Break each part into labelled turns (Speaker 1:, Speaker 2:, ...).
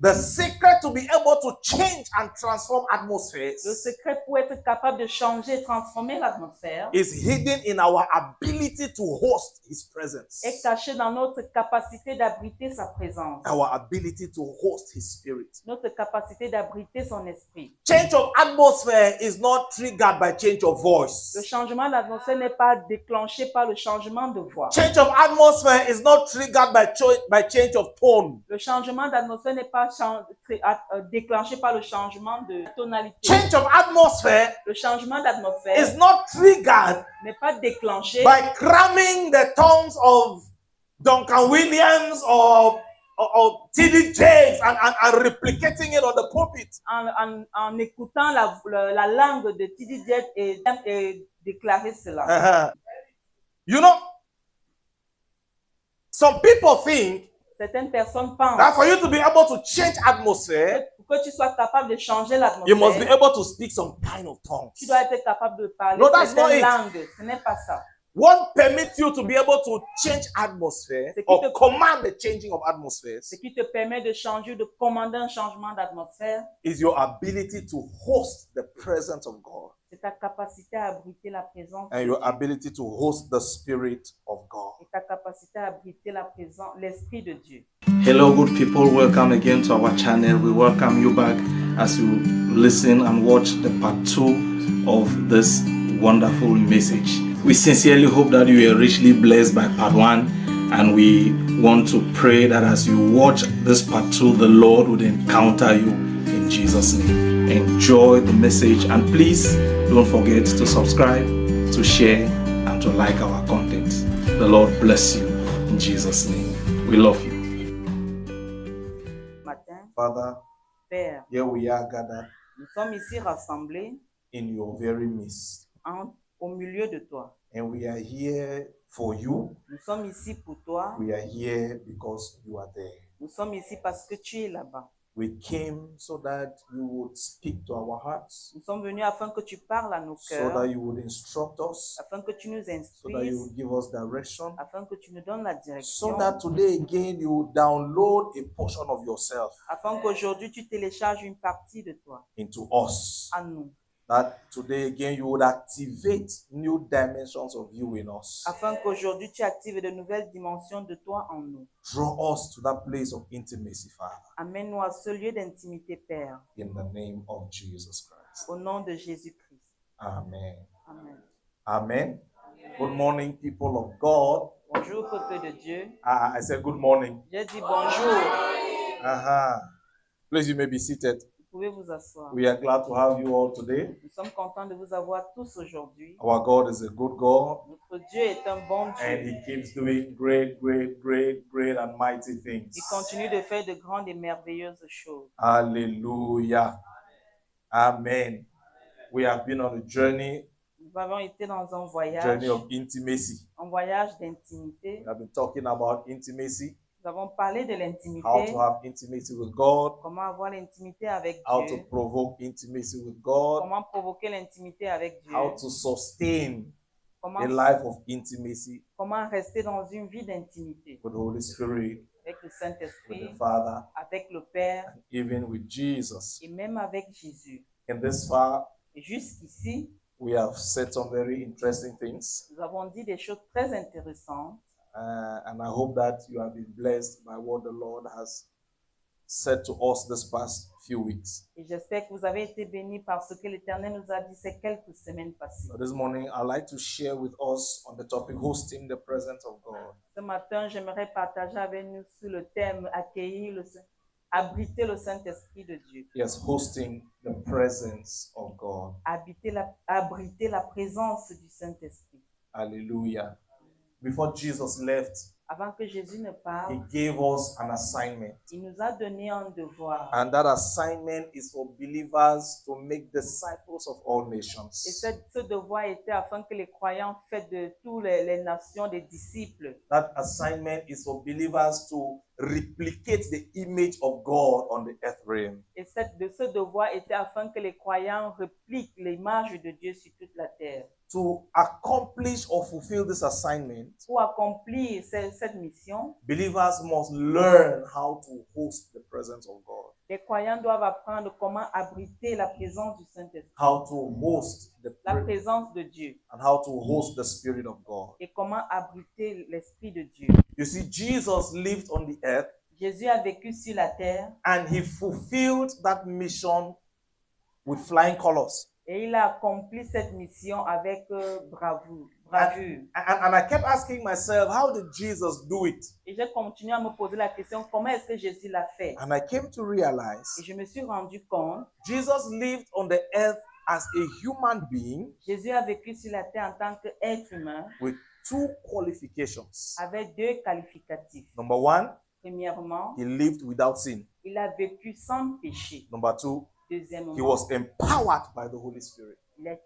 Speaker 1: The secret to be able to change and transform
Speaker 2: Le
Speaker 1: atmospheres
Speaker 2: secret pour être capable de changer et transformer l'atmosphère
Speaker 1: is hidden in our ability to host His presence.
Speaker 2: est caché dans notre capacité d'abriter sa présence,
Speaker 1: Our ability to host His Spirit.
Speaker 2: notre capacité d'abriter son esprit.
Speaker 1: Change of atmosphere is not triggered by change of
Speaker 2: Le
Speaker 1: voice.
Speaker 2: changement d'atmosphère n'est pas déclenché par le changement de voix.
Speaker 1: Change of atmosphere is not triggered by change of tone.
Speaker 2: Le changement d'atmosphère n'est pas déclenché par le changement de tonalité.
Speaker 1: Change of atmosphere
Speaker 2: Le changement
Speaker 1: is
Speaker 2: d'atmosphère
Speaker 1: not triggered
Speaker 2: n'est pas déclenché
Speaker 1: by cramming the tongues of Duncan Williams or T.D. Jakes and replicating it on the pulpit.
Speaker 2: en écoutant la langue de T.D. Jakes et déclarer cela.
Speaker 1: You know, some people think
Speaker 2: Certaines personnes
Speaker 1: that
Speaker 2: pensent
Speaker 1: for you to be able to change atmosphere,
Speaker 2: que pour que tu sois capable de changer
Speaker 1: you must be
Speaker 2: l'atmosphère,
Speaker 1: able to speak some kind of tongues.
Speaker 2: tu dois être capable de parler
Speaker 1: No, that's not
Speaker 2: certaines
Speaker 1: it.
Speaker 2: langues. Ce n'est pas ça.
Speaker 1: What permits you to be able to change atmosphere
Speaker 2: C'est qui
Speaker 1: or
Speaker 2: te-
Speaker 1: command the changing of atmospheres
Speaker 2: Ce qui te permet de changer, de commander un changement d'atmosphère,
Speaker 1: is your ability to host the presence of God
Speaker 2: c'est ta capacité à abriter la présence
Speaker 1: and
Speaker 2: de
Speaker 1: your
Speaker 2: Dieu.
Speaker 1: ability to host the Spirit of God.
Speaker 2: Et ta capacité à abriter la présence, l'esprit de Dieu.
Speaker 3: Hello, good people. Welcome again to our channel. We welcome you back as you listen and watch the part 2 of this wonderful message. We sincerely hope that you are richly blessed by part 1, and we want to pray that as you watch this part 2, the Lord would encounter you in Jesus' name. Enjoy the message, and please don't forget to subscribe, to share, and to like our content. The Lord bless you in Jesus' name. We love you.
Speaker 2: Matin,
Speaker 1: Father,
Speaker 2: Père,
Speaker 1: here we are gathered
Speaker 2: nous sommes ici rassemblés
Speaker 1: in your very midst,
Speaker 2: au milieu de toi.
Speaker 1: and we are here for you.
Speaker 2: Nous sommes ici pour toi.
Speaker 1: We are here because you are there.
Speaker 2: Nous sommes ici parce que tu es là-bas.
Speaker 1: We came so that you would speak to our hearts,
Speaker 2: Nous sommes venus afin que tu parles à nos
Speaker 1: so
Speaker 2: cœurs,
Speaker 1: that you would instruct us,
Speaker 2: afin que tu nous
Speaker 1: so that you
Speaker 2: instruises,
Speaker 1: would give us direction,
Speaker 2: afin que tu nous donnes la
Speaker 1: so
Speaker 2: direction,
Speaker 1: that today again you would download a portion of yourself
Speaker 2: afin qu'aujourd'hui tu télécharges une partie de toi
Speaker 1: into us.
Speaker 2: à nous,
Speaker 1: That today again you would activate new dimensions of you in us.
Speaker 2: afin qu'aujourd'hui tu actives de nouvelles dimensions de toi en nous.
Speaker 1: Draw us to that place of intimacy, Father,
Speaker 2: Amène-nous à ce lieu d'intimité, Père,
Speaker 1: in the name of Jesus Christ.
Speaker 2: au nom de Jésus-Christ.
Speaker 1: Amen.
Speaker 2: Amen.
Speaker 1: Amen. Good morning, people of God.
Speaker 2: Bonjour, peuple de Dieu.
Speaker 1: I said good morning.
Speaker 2: J'ai dit bonjour.
Speaker 1: Please, you may be seated.
Speaker 2: Vous pouvez vous asseoir.
Speaker 1: We are glad to have you all today.
Speaker 2: Nous sommes contents de vous avoir tous aujourd'hui.
Speaker 1: Our God is a good God,
Speaker 2: Notre Dieu est un bon
Speaker 1: and
Speaker 2: Dieu.
Speaker 1: He keeps doing great, great, great, great, and mighty things.
Speaker 2: Il continue de faire de grandes et merveilleuses choses.
Speaker 1: Hallelujah. Amen. We have been on a journey
Speaker 2: Nous avons été dans un voyage
Speaker 1: of intimacy.
Speaker 2: d'intimité.
Speaker 1: We have been talking about intimacy,
Speaker 2: Nous avons parlé de
Speaker 1: how
Speaker 2: l'intimité,
Speaker 1: to have intimacy with God,
Speaker 2: comment avoir l'intimité avec
Speaker 1: how to
Speaker 2: Dieu,
Speaker 1: provoke intimacy with God,
Speaker 2: comment provoquer l'intimité avec Dieu,
Speaker 1: how to sustain
Speaker 2: comment,
Speaker 1: a life of intimacy
Speaker 2: comment rester dans une vie d'intimité
Speaker 1: with the Holy Spirit,
Speaker 2: avec le
Speaker 1: with
Speaker 2: Saint-Esprit,
Speaker 1: the Father,
Speaker 2: avec le Père
Speaker 1: and even with Jesus.
Speaker 2: et même avec Jésus.
Speaker 1: And this far,
Speaker 2: Et jusqu'ici,
Speaker 1: we have said some very interesting things,
Speaker 2: nous avons dit des choses très intéressantes.
Speaker 1: and I hope that you have been blessed by what the Lord has said to us this past few weeks.
Speaker 2: Et j'espère que vous avez été bénis par ce que l'Éternel nous a dit ces quelques semaines passées.
Speaker 1: So this morning, I'd like to share with us on the topic hosting the presence of God.
Speaker 2: Ce matin, j'aimerais partager avec nous sur le thème abriter le Saint-Esprit de Dieu.
Speaker 1: Yes, hosting the presence of God.
Speaker 2: Abriter la présence du Saint-Esprit.
Speaker 1: Hallelujah. Before Jesus left,
Speaker 2: Avant que Jésus ne
Speaker 1: He
Speaker 2: parle,
Speaker 1: gave us an assignment.
Speaker 2: il nous a donné un devoir.
Speaker 1: And that assignment is for believers to make disciples of all
Speaker 2: Et
Speaker 1: nations.
Speaker 2: ce devoir était afin que les croyants fassent de toutes les nations des disciples.
Speaker 1: That assignment is for believers to replicate the image of God on the earth realm.
Speaker 2: Et ce devoir était afin que les croyants répliquent l'image de Dieu sur toute la terre.
Speaker 1: to accomplish or fulfill this assignment,
Speaker 2: Pour accomplir cette mission,
Speaker 1: believers must learn how to host the presence of God,
Speaker 2: les croyants doivent apprendre comment abriter la présence du Saint-Esprit,
Speaker 1: how to host the
Speaker 2: la
Speaker 1: presence,
Speaker 2: présence de Dieu,
Speaker 1: and how to host the Spirit of God.
Speaker 2: et comment abriter l'Esprit de Dieu.
Speaker 1: You see, Jesus lived on the earth
Speaker 2: Jésus a vécu sur la terre
Speaker 1: and he fulfilled that mission with flying colors.
Speaker 2: et il a accompli cette mission avec bravure.
Speaker 1: And I kept asking myself, how did Jesus do it?
Speaker 2: Et j'ai continué à me poser la question, comment est-ce que Jésus l'a fait?
Speaker 1: And I came to realize
Speaker 2: Et je me suis rendu compte,
Speaker 1: Jesus lived on the earth as a human being
Speaker 2: Jésus a vécu sur la terre en tant qu'être humain
Speaker 1: with two qualifications.
Speaker 2: avec deux qualificatifs.
Speaker 1: Number one,
Speaker 2: Premièrement,
Speaker 1: he lived without sin.
Speaker 2: il a vécu sans péché.
Speaker 1: Number two,
Speaker 2: Deuxièmement,
Speaker 1: he was empowered by the Holy Spirit.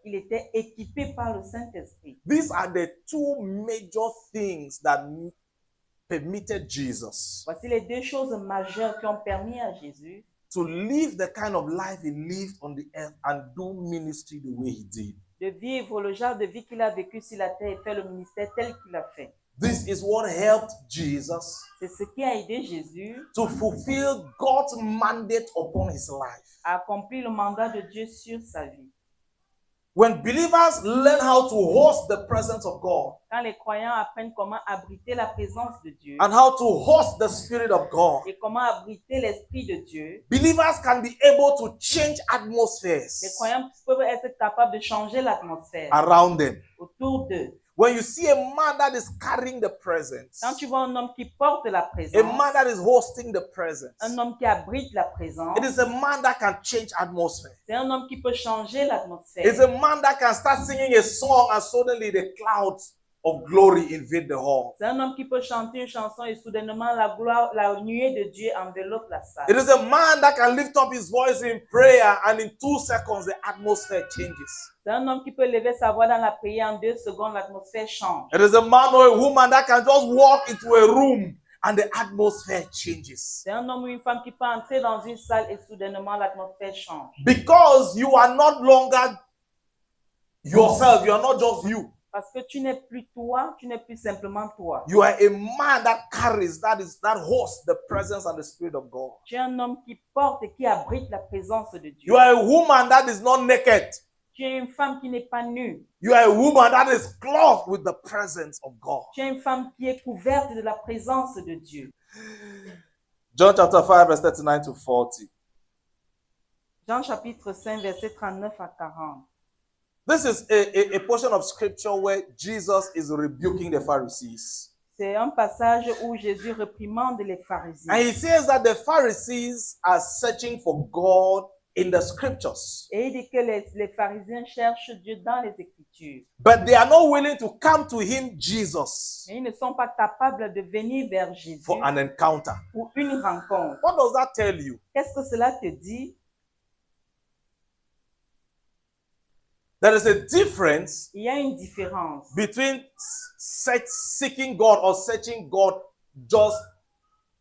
Speaker 2: il était équipé par le Saint-Esprit.
Speaker 1: These are the two major things that permitted Jesus
Speaker 2: Voici les deux choses majeures qui ont permis à Jésus
Speaker 1: to live the kind of life he lived on the earth and do ministry the way he did.
Speaker 2: de vivre le genre de vie qu'il a vécu sur la terre et faire le ministère tel qu'il a fait.
Speaker 1: This is what helped Jesus
Speaker 2: C'est ce qui a aidé Jésus
Speaker 1: to fulfill God's mandate upon his life.
Speaker 2: à accomplir le mandat de Dieu sur sa vie.
Speaker 1: When believers learn how to host the presence of God
Speaker 2: Quand les croyants apprennent comment abriter la présence de Dieu
Speaker 1: and how to host the Spirit of God,
Speaker 2: et comment abriter l'Esprit de Dieu,
Speaker 1: believers can be able to change
Speaker 2: les
Speaker 1: atmospheres
Speaker 2: croyants peuvent être capables de changer l'atmosphère
Speaker 1: around them.
Speaker 2: autour d'eux.
Speaker 1: When you see a man that is carrying the presence,
Speaker 2: Quand tu vois un homme qui porte la
Speaker 1: a
Speaker 2: présence,
Speaker 1: man that is hosting the presence,
Speaker 2: un homme qui abrite la présence,
Speaker 1: it is a man that can change atmosphere.
Speaker 2: c'est un homme qui peut changer l'atmosphère.
Speaker 1: It's a man that can start singing a song and suddenly the clouds of glory invade the hall.
Speaker 2: C'est un homme qui peut chanter une chanson et soudainement la nuée de Dieu enveloppe la salle.
Speaker 1: It is a man that can lift up his voice in prayer and in 2 seconds the atmosphere changes.
Speaker 2: C'est un homme qui peut lever sa voix dans la prière en 2 secondes, l'atmosphère change.
Speaker 1: It is a man or a woman that can just walk into a room and the atmosphere changes.
Speaker 2: C'est un homme ou une femme qui peut entrer dans une salle et soudainement l'atmosphère change.
Speaker 1: Because you are not longer yourself, you are not just you.
Speaker 2: Parce que tu n'es plus toi, tu n'es plus simplement toi.
Speaker 1: You are a man that carries, that hosts the presence and the Spirit of God.
Speaker 2: Tu es un homme qui porte et qui abrite la présence de Dieu.
Speaker 1: You are a woman that is not naked.
Speaker 2: Tu es une femme qui n'est pas nue.
Speaker 1: You are a woman that is clothed with the presence of God.
Speaker 2: Tu es une femme qui est couverte de la présence de Dieu.
Speaker 1: John chapter 5, verse 39 to 40.
Speaker 2: Jean chapitre 5, verset 39 à 40.
Speaker 1: This is a portion of scripture where Jesus is rebuking the Pharisees.
Speaker 2: C'est un passage où Jésus réprimande les pharisiens.
Speaker 1: And he says that the Pharisees are searching for God in the scriptures,
Speaker 2: Et il dit que les pharisiens cherchent Dieu dans les Écritures.
Speaker 1: but they are not willing to come to him, Jesus,
Speaker 2: Mais ils ne sont pas capables de venir vers Jésus
Speaker 1: for an encounter.
Speaker 2: pour une rencontre.
Speaker 1: What does that tell you?
Speaker 2: Qu'est-ce que cela te dit?
Speaker 1: There is a difference
Speaker 2: Il y a une différence
Speaker 1: between seeking God or searching God just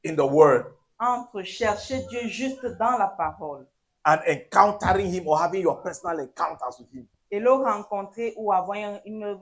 Speaker 1: in the word
Speaker 2: entre chercher Dieu juste dans la parole
Speaker 1: and encountering him or having your personal encounters with him.
Speaker 2: et le rencontrer ou avoir une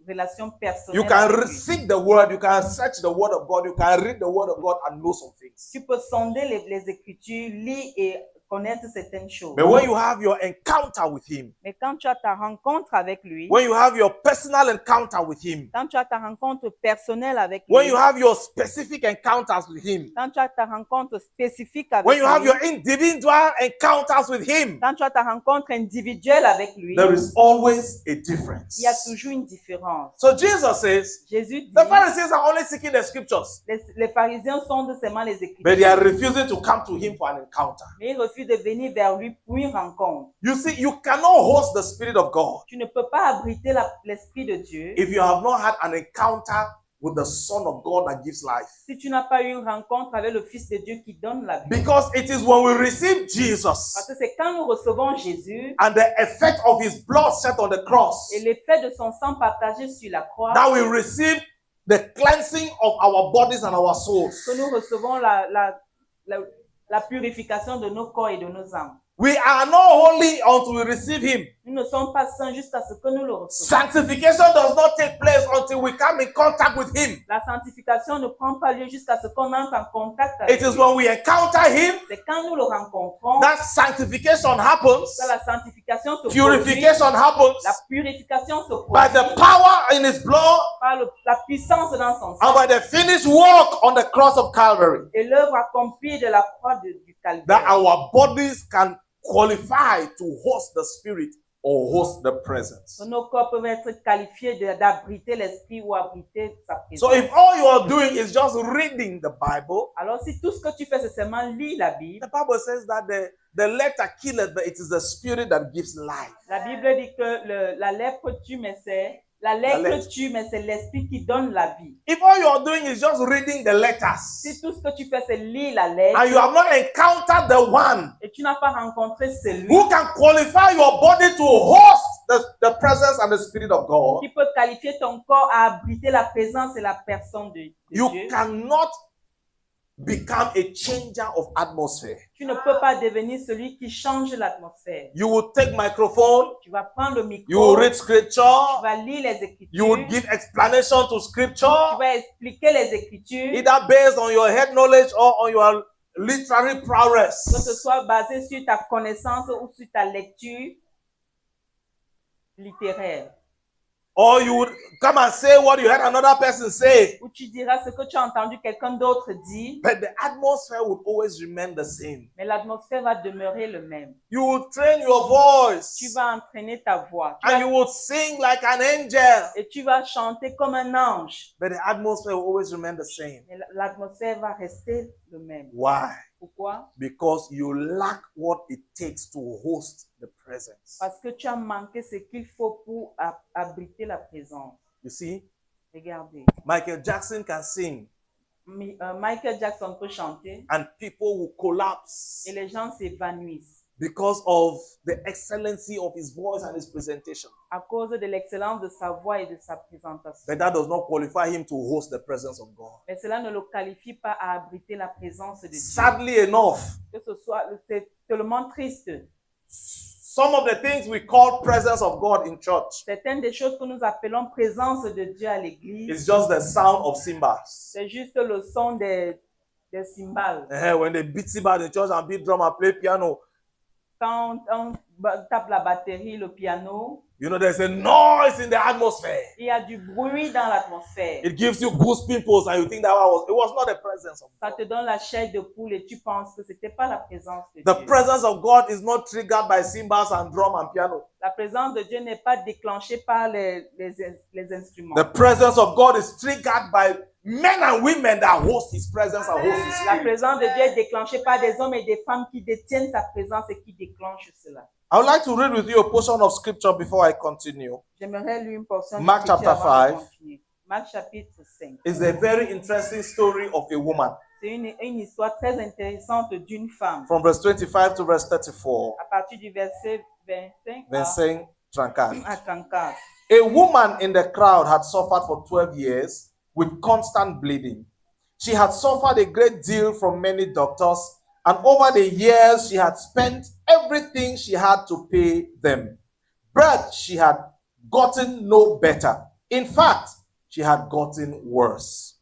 Speaker 2: relation personnelle.
Speaker 1: You can
Speaker 2: avec lui.
Speaker 1: seek the word, you can search the word of God, you can read the word of God and know some things.
Speaker 2: Tu peux sonder les Écritures, lire et connaître certaines choses.
Speaker 1: But when you have your encounter with him,
Speaker 2: Mais quand tu as ta rencontre avec lui,
Speaker 1: when you have your personal encounter with him,
Speaker 2: quand tu as ta rencontre personnelle avec
Speaker 1: when
Speaker 2: lui,
Speaker 1: you have your specific encounters with him,
Speaker 2: quand tu as ta rencontre spécifique avec
Speaker 1: when you have
Speaker 2: lui,
Speaker 1: your individual encounters with him,
Speaker 2: quand tu as ta rencontre individuelle avec lui,
Speaker 1: there is always a
Speaker 2: il y a
Speaker 1: difference.
Speaker 2: toujours une différence.
Speaker 1: So Jesus says,
Speaker 2: Jésus dit,
Speaker 1: the Pharisees are only seeking the scriptures,
Speaker 2: les pharisiens sondent seulement les
Speaker 1: but they are
Speaker 2: Écritures,
Speaker 1: refusing to come to him for an encounter.
Speaker 2: mais ils refusent de venir vers lui pour une rencontre.
Speaker 1: You see, you cannot host the Spirit of God
Speaker 2: Tu ne peux pas abriter l'Esprit de Dieu
Speaker 1: if you have not had an encounter with the Son of God that gives life.
Speaker 2: si tu n'as pas eu une rencontre avec le Fils de Dieu qui donne la vie.
Speaker 1: Because it is when we receive
Speaker 2: Parce
Speaker 1: Jesus
Speaker 2: que c'est quand nous recevons Jésus
Speaker 1: and the effect of his blood shed on the cross
Speaker 2: et l'effet de son sang partagé sur la croix
Speaker 1: that we receive the cleansing of our bodies and our souls.
Speaker 2: que nous recevons la purification de nos corps et de nos âmes.
Speaker 1: We are not holy until we receive him.
Speaker 2: Nous ne sommes pas saints jusqu'à ce que nous le recevions.
Speaker 1: Sanctification does not take place until we come in contact with him.
Speaker 2: La sanctification ne prend pas lieu jusqu'à ce qu'on entre en contact avec
Speaker 1: It is
Speaker 2: lui.
Speaker 1: when we encounter him
Speaker 2: C'est quand nous le rencontrons
Speaker 1: that sanctification happens,
Speaker 2: que la sanctification se produit,
Speaker 1: purification happens
Speaker 2: la purification se
Speaker 1: by
Speaker 2: produit
Speaker 1: the power in his blood
Speaker 2: par la puissance dans son sang
Speaker 1: and by the finished work on the cross of Calvary,
Speaker 2: et l'œuvre accomplie de la croix du
Speaker 1: that
Speaker 2: calvaire.
Speaker 1: our bodies can qualify to host the Spirit or host the presence.
Speaker 2: Nos corps peuvent être qualifiés d'abriter l'esprit ou abriter sa présence.
Speaker 1: So if all you are doing is just reading the Bible,
Speaker 2: Alors si tout ce que tu fais c'est seulement lire la Bible,
Speaker 1: the Bible says that the letter killeth, but it is the Spirit that gives life.
Speaker 2: la Bible dit que la lèpre tue, mais c'est la lettre tue, mais c'est l'esprit qui donne la vie.
Speaker 1: If all you are doing is just reading the letters,
Speaker 2: Si tout ce que tu fais c'est lire la lettre
Speaker 1: and you have not encountered the one
Speaker 2: et tu n'as pas rencontré celui
Speaker 1: who can qualify your body to host the presence and the Spirit of God,
Speaker 2: qui peut qualifier ton corps à abriter la présence et la personne de
Speaker 1: you
Speaker 2: Dieu,
Speaker 1: cannot become a changer of atmosphere.
Speaker 2: tu ne peux pas devenir celui qui change l'atmosphère.
Speaker 1: You will take microphone,
Speaker 2: Tu vas prendre le
Speaker 1: you will
Speaker 2: micro,
Speaker 1: read
Speaker 2: tu
Speaker 1: scripture,
Speaker 2: vas lire les
Speaker 1: you
Speaker 2: Écritures,
Speaker 1: would give explanation to
Speaker 2: tu
Speaker 1: scripture,
Speaker 2: vas expliquer les Écritures,
Speaker 1: either based on your head knowledge or on your literary
Speaker 2: que ce
Speaker 1: prowess.
Speaker 2: soit basé sur ta connaissance ou sur ta lecture littéraire.
Speaker 1: Or you would come and say what you heard another person say,
Speaker 2: Où tu diras ce que tu as entendu quelqu'un d'autre dire,
Speaker 1: but the atmosphere would always remain the same.
Speaker 2: mais l'atmosphère va demeurer le même.
Speaker 1: You would train your
Speaker 2: Tu
Speaker 1: voice
Speaker 2: vas entraîner ta voix
Speaker 1: and you would sing like an angel,
Speaker 2: et tu vas chanter comme un ange,
Speaker 1: but the atmosphere will always remain the same.
Speaker 2: mais l'atmosphère va rester le même.
Speaker 1: Why?
Speaker 2: Pourquoi?
Speaker 1: Because you lack what it takes to host the presence.
Speaker 2: Parce que tu as manqué ce qu'il faut pour abriter la présence.
Speaker 1: You see,
Speaker 2: Regardez,
Speaker 1: Michael Jackson can sing
Speaker 2: Michael Jackson peut chanter
Speaker 1: and people will collapse
Speaker 2: et les gens s'évanouissent
Speaker 1: because of the excellency of his voice and his presentation.
Speaker 2: à cause de l'excellence de sa voix et de sa présentation.
Speaker 1: But that does not qualify him to host the presence of God.
Speaker 2: Mais cela ne le qualifie pas à abriter la présence de Dieu.
Speaker 1: Sadly enough,
Speaker 2: Que ce soit, c'est tellement triste.
Speaker 1: some of the things we call presence of God in church
Speaker 2: Certaines des choses que nous appelons présence de Dieu à l'église,
Speaker 1: is just the sound of cymbals.
Speaker 2: c'est juste le son des cymbales.
Speaker 1: When they beat cymbals in church and beat drum and play piano,
Speaker 2: Quand on tape la batterie, le piano,
Speaker 1: you know, there's a noise in the atmosphere.
Speaker 2: il y a du bruit dans l'atmosphère.
Speaker 1: It gives you goose pimples and you think that it was not the presence of
Speaker 2: Ça
Speaker 1: God.
Speaker 2: te donne la chair de poule et tu penses que c'était pas la présence de
Speaker 1: The
Speaker 2: Dieu.
Speaker 1: presence of God is not triggered by cymbals and drum and piano.
Speaker 2: La présence de Dieu n'est pas déclenchée par les instruments.
Speaker 1: The presence of God is triggered by men and women that host his presence and host his
Speaker 2: La
Speaker 1: spirit.
Speaker 2: présence de Dieu est déclenchée par des hommes et des femmes qui détiennent sa présence et qui déclenchent cela.
Speaker 1: I would like to read with you a portion of scripture before I continue.
Speaker 2: J'aimerais lire une portion de
Speaker 1: Mark
Speaker 2: scripture
Speaker 1: chapter
Speaker 2: avant de
Speaker 1: 5.
Speaker 2: continuer. Marc chapitre 5.
Speaker 1: It's a very interesting story of a woman
Speaker 2: C'est une histoire très intéressante d'une femme.
Speaker 1: from verse 25 to verse 34.
Speaker 2: À partir du verset 25
Speaker 1: Vincent Trancard.
Speaker 2: à 34.
Speaker 1: A woman in the crowd had suffered for 12 years with constant bleeding. She had suffered a great deal from many doctors, and over the years she had spent everything she had to pay them. But she had gotten no better. In fact, she had gotten worse.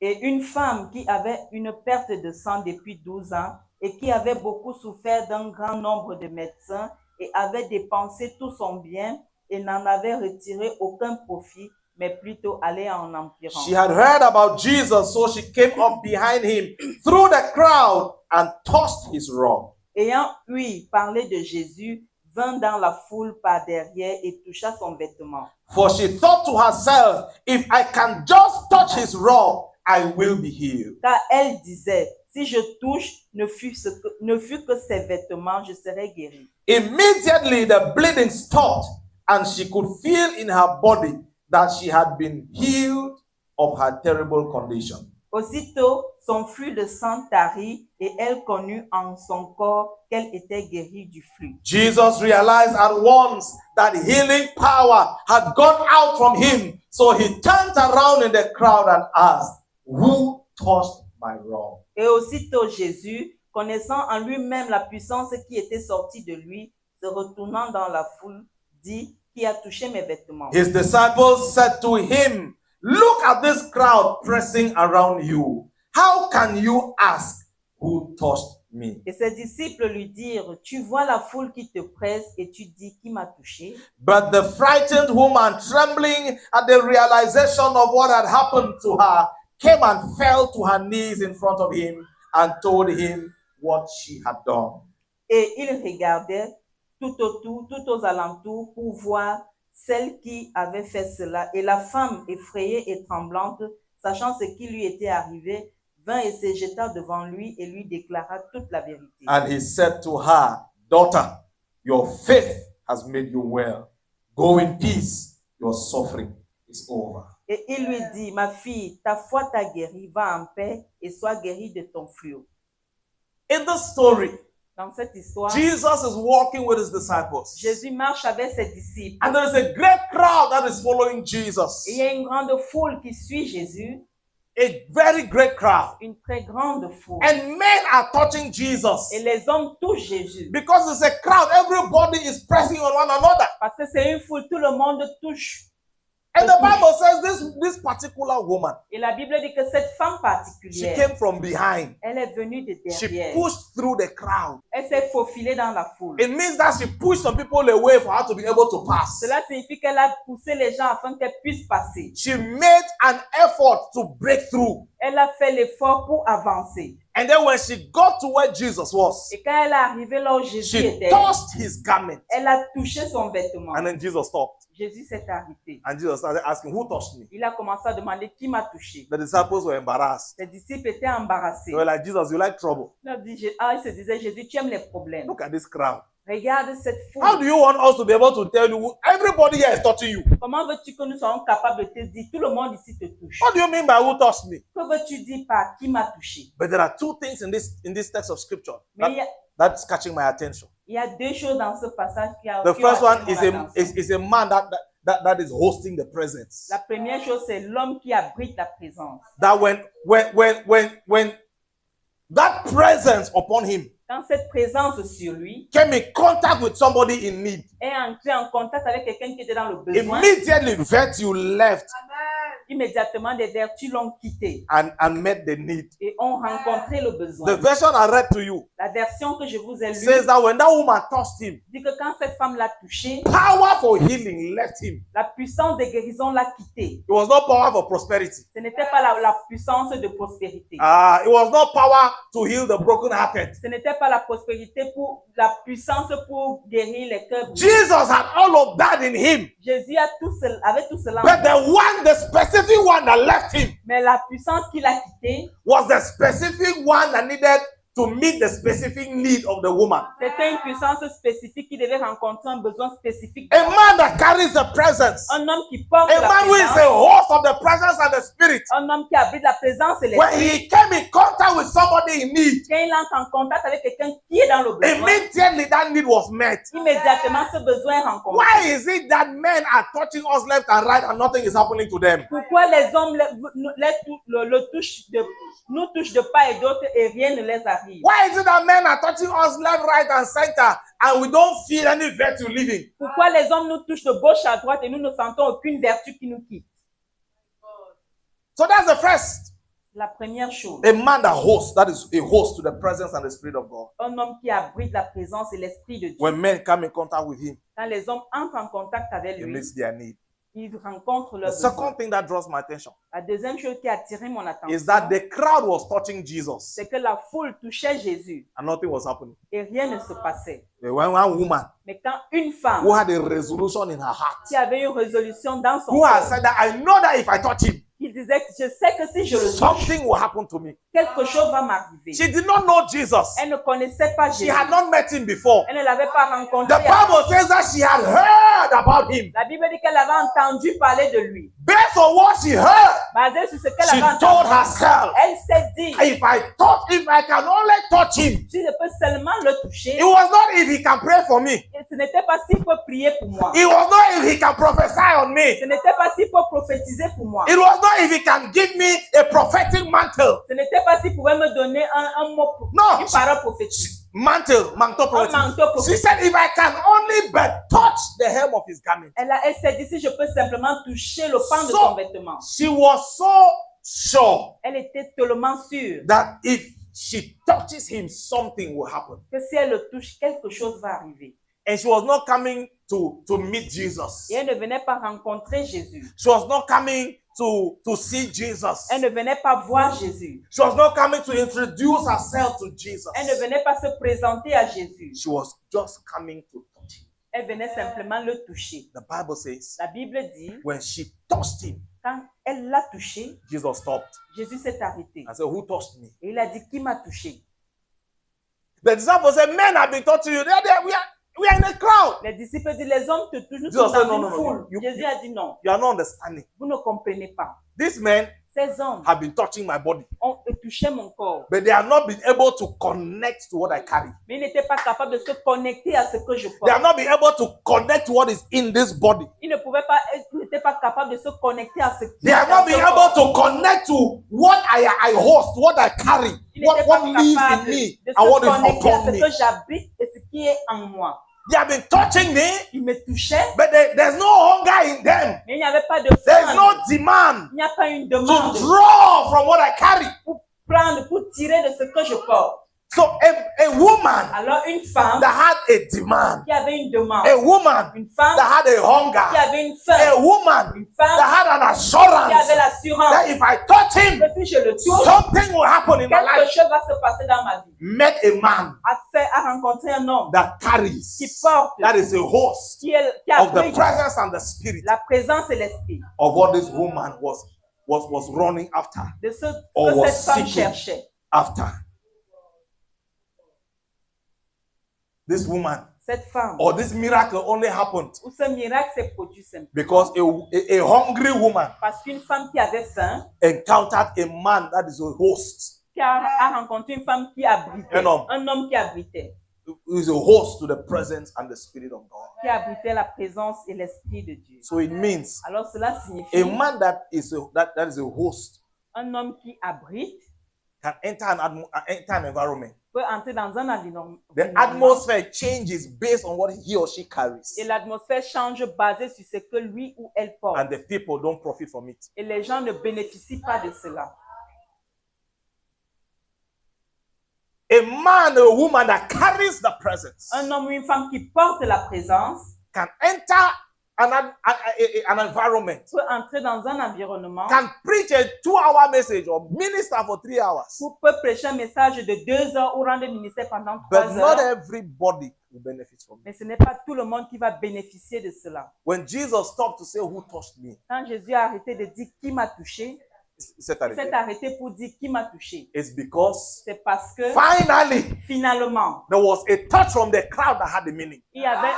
Speaker 2: Et une femme qui avait une perte de sang depuis 12 ans et qui avait beaucoup souffert d'un grand nombre de médecins et avait dépensé tout son bien et n'en avait retiré aucun profit, mais plutôt allé en empirant.
Speaker 1: She had heard about Jesus, so she came up behind him through the crowd and touched his robe.
Speaker 2: Ayant ouï parler de Jésus, vint dans la foule par derrière et toucha son vêtement.
Speaker 1: For she thought to herself, if I can just touch his robe, I will be healed.
Speaker 2: Car elle disait, si je touche, ne fût que ses vêtements, je serai guérie.
Speaker 1: Immediately the bleeding stopped, and she could feel in her body that she had been healed of her terrible condition.
Speaker 2: Aussitôt, son flux de sang tarit et elle connut en son corps qu'elle était guérie du flux.
Speaker 1: Jesus realized at once that healing power had gone out from him, so he turned around in the crowd and asked, "Who touched my wrong.
Speaker 2: Et aussitôt Jésus, connaissant en lui-même la puissance qui était sortie de lui, se retournant dans la foule, dit, qui a touché mes vêtements.
Speaker 1: His disciples said to him, look at this crowd pressing around you. How can you ask who touched me?
Speaker 2: Et ses disciples lui dirent, tu vois la foule qui te presse et tu dis, qui m'a touché?
Speaker 1: But the frightened woman, trembling at the realization of what had happened to her, came and fell to her knees in front of him and told him what she had done.
Speaker 2: Et il regardait tout autour, tout aux alentours pour voir celle qui avait fait cela. Et la femme, effrayée et tremblante, sachant ce qui lui était arrivé, vint et se jeta devant lui et lui déclara toute la vérité.
Speaker 1: And he said to her, daughter, your faith has made you well. Go in peace. Your suffering is over.
Speaker 2: Et il lui dit, ma fille, ta foi t'a guérie, va en paix et sois guérie de ton fléau.
Speaker 1: In this story,
Speaker 2: Dans cette histoire,
Speaker 1: Jesus is walking with his disciples.
Speaker 2: Jésus marche avec ses disciples.
Speaker 1: And there is a great crowd that is following Jesus.
Speaker 2: Et il y a une grande foule qui suit Jésus,
Speaker 1: A very great crowd.
Speaker 2: une très grande foule.
Speaker 1: And men are touching Jesus.
Speaker 2: Et les hommes touchent Jésus.
Speaker 1: Because it's a crowd, everybody is pressing on one another.
Speaker 2: Parce que c'est une foule, tout le monde touche.
Speaker 1: And the Bible says this particular woman,
Speaker 2: Et la Bible dit que cette femme
Speaker 1: she
Speaker 2: particulière,
Speaker 1: came from behind.
Speaker 2: elle est venue de
Speaker 1: She
Speaker 2: derrière.
Speaker 1: pushed through the crowd.
Speaker 2: Elle s'est faufilée dans la foule.
Speaker 1: It means that she pushed some people away for her to be able to pass.
Speaker 2: Cela signifie qu'elle a poussé les gens afin qu'elles puissent passer.
Speaker 1: She made an effort to break through.
Speaker 2: Elle a fait l'effort pour avancer.
Speaker 1: And then when she got to where Jesus was,
Speaker 2: Et quand elle est arrivée là où Jésus
Speaker 1: she
Speaker 2: était,
Speaker 1: touched his garment.
Speaker 2: elle a touché son vêtement.
Speaker 1: And then Jesus stopped.
Speaker 2: Jésus s'est arrêté.
Speaker 1: And Jesus started asking, who touched me?
Speaker 2: Il a commencé à demander qui m'a touché.
Speaker 1: The disciples were embarrassed.
Speaker 2: Les disciples étaient embarrassés.
Speaker 1: They were like, Jesus, you like trouble.
Speaker 2: Ils se disaient, Jésus, tu aimes les problèmes.
Speaker 1: Look at this crowd.
Speaker 2: Regarde cette foule.
Speaker 1: How do you want us to be able to tell you everybody here is touching you?
Speaker 2: Comment veux-tu que nous soyons capables de te dire, tout le monde ici te touche?
Speaker 1: What do you mean by who touched me?
Speaker 2: Que veux-tu dire par qui m'a touché?
Speaker 1: But there are two things in this text of scripture
Speaker 2: Mais
Speaker 1: that's catching my attention.
Speaker 2: il y a deux choses dans ce passage qui a
Speaker 1: The
Speaker 2: qui ont
Speaker 1: first one
Speaker 2: attiré mon attention.
Speaker 1: is a man that is hosting the presence.
Speaker 2: La première chose, c'est l'homme qui abrite la présence.
Speaker 1: That when that presence upon him
Speaker 2: Quand cette présence sur lui
Speaker 1: came in contact with somebody in need,
Speaker 2: est entrée en contact avec quelqu'un qui était dans le besoin,
Speaker 1: immediately virtue left
Speaker 2: immédiatement des vertus l'ont quitté
Speaker 1: and met the need.
Speaker 2: et ont rencontré le
Speaker 1: The
Speaker 2: besoin.
Speaker 1: version I read to you
Speaker 2: La version que je vous ai lue
Speaker 1: says that when that woman touched him,
Speaker 2: dit que quand cette femme l'a touché,
Speaker 1: power for healing left him.
Speaker 2: la puissance de guérison l'a quitté.
Speaker 1: It was not power for prosperity.
Speaker 2: Ce n'était pas la puissance de prospérité.
Speaker 1: It was not power to heal the brokenhearted.
Speaker 2: Ce n'était pas la prospérité pour la puissance pour guérir les cœurs brisés.
Speaker 1: Jesus had all of that in him.
Speaker 2: Jésus avait tout cela.
Speaker 1: But the specific one that left him
Speaker 2: Mais la puissance qu'il a quittée,
Speaker 1: was the specific one that needed to meet the specific need of the woman.
Speaker 2: c'était une puissance spécifique qui devait rencontrer un besoin spécifique.
Speaker 1: A man that carries the presence.
Speaker 2: Un homme qui porte
Speaker 1: A
Speaker 2: la
Speaker 1: man who is a
Speaker 2: présence.
Speaker 1: host of the presence and the spirit.
Speaker 2: Un homme qui abrite la présence et
Speaker 1: When
Speaker 2: l'esprit.
Speaker 1: he came in contact with somebody in need,
Speaker 2: Quand il entre en contact avec quelqu'un qui est dans le besoin,
Speaker 1: immediately that need was met.
Speaker 2: immédiatement ce besoin est rencontré.
Speaker 1: Why is it that men are touching us left and right and nothing is happening to them?
Speaker 2: Pourquoi les hommes nous touchent de part et d'autre et rien ne les arrive?
Speaker 1: Why is it that men are touching us left, right, and center and we don't feel any virtue living?
Speaker 2: Pourquoi les hommes nous touchent de gauche à droite et nous ne sentons aucune vertu qui nous quitte?
Speaker 1: So that's the first.
Speaker 2: La première chose,
Speaker 1: A man that hosts, that is a host to the presence and the spirit of God.
Speaker 2: un homme qui abrite la présence et l'esprit de Dieu.
Speaker 1: When men come in contact with him,
Speaker 2: Quand les hommes entrent en contact avec
Speaker 1: it
Speaker 2: lui,
Speaker 1: meets their need.
Speaker 2: ils rencontrent
Speaker 1: The
Speaker 2: leur besoin.
Speaker 1: second thing that draws my attention
Speaker 2: La deuxième chose qui a attiré mon attention,
Speaker 1: is that the crowd was touching Jesus
Speaker 2: c'est que la foule touchait Jésus
Speaker 1: and nothing was happening.
Speaker 2: et rien ne se passait.
Speaker 1: There was one woman
Speaker 2: Mais quand une femme
Speaker 1: who had a resolution in her heart,
Speaker 2: qui avait une résolution dans son
Speaker 1: who had
Speaker 2: cœur,
Speaker 1: said that I know that if I touch him,
Speaker 2: qui disait que je sais que si je le touche,
Speaker 1: something will happen to me.
Speaker 2: quelque chose va m'arriver.
Speaker 1: She did not know Jesus.
Speaker 2: Elle ne connaissait pas
Speaker 1: She
Speaker 2: Jésus.
Speaker 1: had not met him before.
Speaker 2: Elle ne l'avait pas
Speaker 1: The
Speaker 2: rencontré.
Speaker 1: Bible says that she had heard about him.
Speaker 2: La Bible dit qu'elle avait entendu parler de lui.
Speaker 1: Based on what she heard,
Speaker 2: Basé sur ce qu'elle
Speaker 1: she
Speaker 2: avait
Speaker 1: told
Speaker 2: entendu,
Speaker 1: herself,
Speaker 2: elle s'est dit,
Speaker 1: if I can only touch him.
Speaker 2: si je peux seulement le toucher,
Speaker 1: It was not if he can pray for me.
Speaker 2: et Ce n'était pas s'il peut prier pour moi.
Speaker 1: It was not if he can prophesy on me.
Speaker 2: Ce n'était pas s'il peut prophétiser pour moi.
Speaker 1: It was not if he can give me a prophetic mantle.
Speaker 2: Ce n'était pas s'il pouvait me donner un mot,
Speaker 1: No.
Speaker 2: une parole prophétique.
Speaker 1: Mantle prophetic.
Speaker 2: manteau
Speaker 1: She
Speaker 2: prophétique.
Speaker 1: said, if I can only but touch the hem of his garment.
Speaker 2: Elle s'est dit, si je peux simplement toucher le pan de
Speaker 1: So-
Speaker 2: son vêtement.
Speaker 1: She was so sure
Speaker 2: Elle était tellement sûre
Speaker 1: that if she touches him, something will happen.
Speaker 2: que si elle le touche, quelque chose va arriver.
Speaker 1: And she was not coming to meet Jesus.
Speaker 2: Et elle ne venait pas rencontrer Jésus.
Speaker 1: She was not coming to see Jesus.
Speaker 2: Elle ne venait pas voir Jésus.
Speaker 1: She was not coming to introduce herself to Jesus.
Speaker 2: Elle ne venait pas se présenter à Jésus.
Speaker 1: She was just coming to touch him.
Speaker 2: Elle venait simplement le toucher.
Speaker 1: The Bible says,
Speaker 2: La Bible dit,
Speaker 1: when she touched him,
Speaker 2: quand elle l'a touché,
Speaker 1: Jesus stopped
Speaker 2: Jésus s'est arrêté.
Speaker 1: and said, who touched me?
Speaker 2: Et il a dit, qui m'a touché?
Speaker 1: The disciples said, men have been touching you. We are in a crowd.
Speaker 2: Les disciples disent, les hommes te touchent, nous
Speaker 1: Jesus
Speaker 2: sommes
Speaker 1: said,
Speaker 2: dans
Speaker 1: no,
Speaker 2: une
Speaker 1: no, no.
Speaker 2: foule.
Speaker 1: You-
Speaker 2: Jésus a dit non,
Speaker 1: You are not understanding.
Speaker 2: vous ne comprenez pas.
Speaker 1: These men
Speaker 2: Ces hommes
Speaker 1: have been touching my body,
Speaker 2: ont touché mon corps,
Speaker 1: but they have not been able to connect to what I carry.
Speaker 2: mais ils n'étaient pas capables de se connecter à ce que je
Speaker 1: They have
Speaker 2: porte.
Speaker 1: not been able to connect to what is in this body.
Speaker 2: Ils n'étaient pas capables de se connecter à ce qui
Speaker 1: They have not been able to connect to what I host, what I carry,
Speaker 2: Ils n'étaient
Speaker 1: what
Speaker 2: pas
Speaker 1: lives in
Speaker 2: capables
Speaker 1: me,
Speaker 2: de
Speaker 1: and what
Speaker 2: se
Speaker 1: is
Speaker 2: connecter à
Speaker 1: upon
Speaker 2: ce
Speaker 1: me.
Speaker 2: que j'habite et ce qui est en moi.
Speaker 1: They have been touching me,
Speaker 2: Ils me touchaient,
Speaker 1: but there's no hunger in them.
Speaker 2: mais il n'y avait pas de
Speaker 1: There's
Speaker 2: faim.
Speaker 1: no demand
Speaker 2: Il n'y a pas une
Speaker 1: to
Speaker 2: demande
Speaker 1: draw from what I carry.
Speaker 2: pour prendre, pour tirer de ce que je porte.
Speaker 1: So a woman
Speaker 2: Alors une femme
Speaker 1: that had a demand,
Speaker 2: qui avait une demande,
Speaker 1: a woman
Speaker 2: une femme
Speaker 1: that had a
Speaker 2: qui
Speaker 1: hunger,
Speaker 2: avait une
Speaker 1: a
Speaker 2: faim,
Speaker 1: woman
Speaker 2: une femme
Speaker 1: that had an
Speaker 2: qui
Speaker 1: assurance
Speaker 2: avait l'assurance
Speaker 1: that if I touch him,
Speaker 2: que si je le touche,
Speaker 1: something will happen in my
Speaker 2: quelque
Speaker 1: life.
Speaker 2: chose va se passer dans ma vie.
Speaker 1: Met a man
Speaker 2: A rencontré un homme
Speaker 1: that carries,
Speaker 2: qui porte,
Speaker 1: that is a host
Speaker 2: qui
Speaker 1: of the
Speaker 2: abrite
Speaker 1: presence and the spirit
Speaker 2: la présence et l'esprit
Speaker 1: of what this woman was running after.
Speaker 2: de ce
Speaker 1: Or
Speaker 2: que
Speaker 1: was
Speaker 2: cette femme
Speaker 1: seeking.
Speaker 2: cherchait.
Speaker 1: After this woman
Speaker 2: Cette femme,
Speaker 1: or this miracle only happened
Speaker 2: où ce miracle s'est produit simplement
Speaker 1: because a hungry woman
Speaker 2: parce qu'une femme qui avait faim,
Speaker 1: encountered a man that is a host,
Speaker 2: qui a rencontré une femme qui abritait,
Speaker 1: Un homme.
Speaker 2: un homme qui abritait
Speaker 1: who is a host to the presence and the spirit of God.
Speaker 2: qui abritait la présence et l'esprit de Dieu.
Speaker 1: So it means
Speaker 2: Alors cela signifie
Speaker 1: a man that is a host
Speaker 2: un homme qui abrite
Speaker 1: can enter an environment.
Speaker 2: peut entrer dans un environnement
Speaker 1: The atmosphere changes based on what he or she carries,
Speaker 2: et l'atmosphère change basée sur ce que lui ou elle porte.
Speaker 1: and the people don't profit from it.
Speaker 2: Et les gens ne bénéficient pas de cela.
Speaker 1: A man or a woman that carries the presence
Speaker 2: Un homme ou une femme qui porte la présence
Speaker 1: can enter an environment,
Speaker 2: peut entrer dans un environnement
Speaker 1: can preach a 2-hour message or minister for 3 hours,
Speaker 2: peut prêcher un message de 2 heures ou rendre ministère pendant 3
Speaker 1: but not
Speaker 2: heures.
Speaker 1: everybody will benefit from it.
Speaker 2: Mais ce n'est pas tout le monde qui va bénéficier de cela.
Speaker 1: When Jesus stopped to say, who touched me?
Speaker 2: Quand Jésus a arrêté de dire qui m'a touché,
Speaker 1: He said
Speaker 2: il s'est arrêté pour dire qui m'a touché.
Speaker 1: it's because
Speaker 2: C'est parce que
Speaker 1: finally
Speaker 2: finalement,
Speaker 1: there was a touch from the crowd that had a meaning.
Speaker 2: il y avait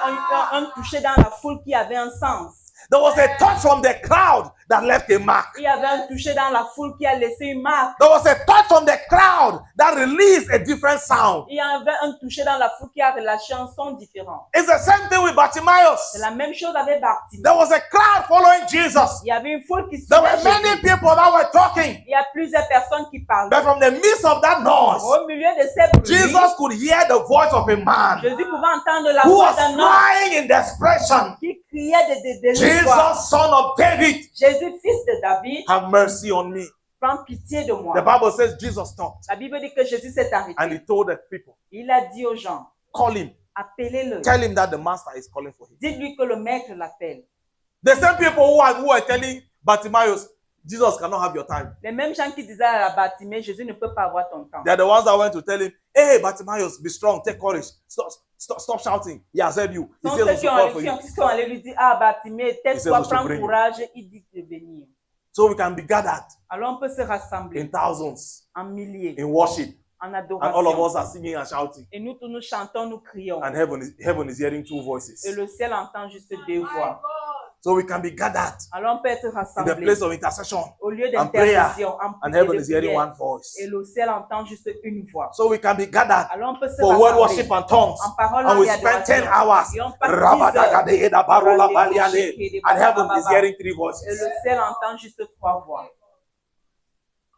Speaker 2: un touché dans la foule qui avait un sens.
Speaker 1: There was a touch from the crowd that left a mark.
Speaker 2: Il y avait un touché dans la foule qui a laissé une marque.
Speaker 1: There was a touch from the crowd that released a different sound.
Speaker 2: Il y avait un touché dans la foule qui a relâché un son différent.
Speaker 1: It's the same thing with
Speaker 2: C'est
Speaker 1: Bartimaeus.
Speaker 2: la même chose avec Bartimée.
Speaker 1: There was a crowd following Jesus.
Speaker 2: Il y avait une foule qui
Speaker 1: There
Speaker 2: suivait
Speaker 1: were many
Speaker 2: Jésus.
Speaker 1: people that were talking.
Speaker 2: Il y a plusieurs personnes qui parlaient.
Speaker 1: But from the midst of that noise,
Speaker 2: Au milieu de ces bruits,
Speaker 1: Jesus could hear the voice of a man
Speaker 2: Jésus pouvait entendre la
Speaker 1: who
Speaker 2: voix
Speaker 1: was
Speaker 2: d'un homme
Speaker 1: crying in desperation.
Speaker 2: qui criait de l'espoir.
Speaker 1: Jesus, son of David,
Speaker 2: Jésus, fils de David,
Speaker 1: have mercy on me.
Speaker 2: prends pitié de moi.
Speaker 1: The Bible says Jesus stopped
Speaker 2: La Bible dit que Jésus s'est arrêté.
Speaker 1: and he told the people,
Speaker 2: Il a dit aux gens,
Speaker 1: call him.
Speaker 2: appelez-le.
Speaker 1: Tell him that the master is calling for him.
Speaker 2: Dites-lui que le maître l'appelle.
Speaker 1: The same people who were telling Bartimaeus, Jesus cannot have your time.
Speaker 2: Les mêmes gens qui disaient à Bartimée, Jésus ne peut pas avoir ton temps.
Speaker 1: They're the ones that went to tell him, hey, Bartimaeus, be strong, take courage. Stop shouting. He has heard you. He
Speaker 2: Donc
Speaker 1: says we
Speaker 2: ceux qui
Speaker 1: should call for you.
Speaker 2: sont allés lui dire, ah Bartimée,
Speaker 1: He says
Speaker 2: tais-toi,
Speaker 1: we should
Speaker 2: prends
Speaker 1: bring you.
Speaker 2: courage, il dit de venir.
Speaker 1: So we can be gathered
Speaker 2: Alors on peut se rassembler
Speaker 1: in thousands
Speaker 2: en milliers,
Speaker 1: in worship.
Speaker 2: en
Speaker 1: And all of
Speaker 2: adoration.
Speaker 1: us are singing and shouting.
Speaker 2: Et nous tous nous chantons, nous crions.
Speaker 1: And heaven is hearing 2
Speaker 2: Et
Speaker 1: voices.
Speaker 2: le ciel entend juste 2 voix.
Speaker 1: So we can be gathered
Speaker 2: Alors on peut être
Speaker 1: in the
Speaker 2: rassemblés
Speaker 1: place of intercession.
Speaker 2: au lieu
Speaker 1: and prayer,
Speaker 2: d'intercession, en
Speaker 1: And
Speaker 2: prière
Speaker 1: heaven
Speaker 2: de
Speaker 1: is hearing
Speaker 2: prière.
Speaker 1: one voice.
Speaker 2: Et le ciel entend juste une voix.
Speaker 1: So we can be gathered
Speaker 2: Alors on peut se
Speaker 1: for word
Speaker 2: rassembler
Speaker 1: worship and tongues.
Speaker 2: en parole
Speaker 1: And we
Speaker 2: et
Speaker 1: spend 10
Speaker 2: adoration.
Speaker 1: hours.
Speaker 2: Et on passe 10
Speaker 1: Rabadagadeheda barola baliane.
Speaker 2: heures.
Speaker 1: And heaven is hearing 3
Speaker 2: Et
Speaker 1: voices.
Speaker 2: le ciel entend juste 3 voix.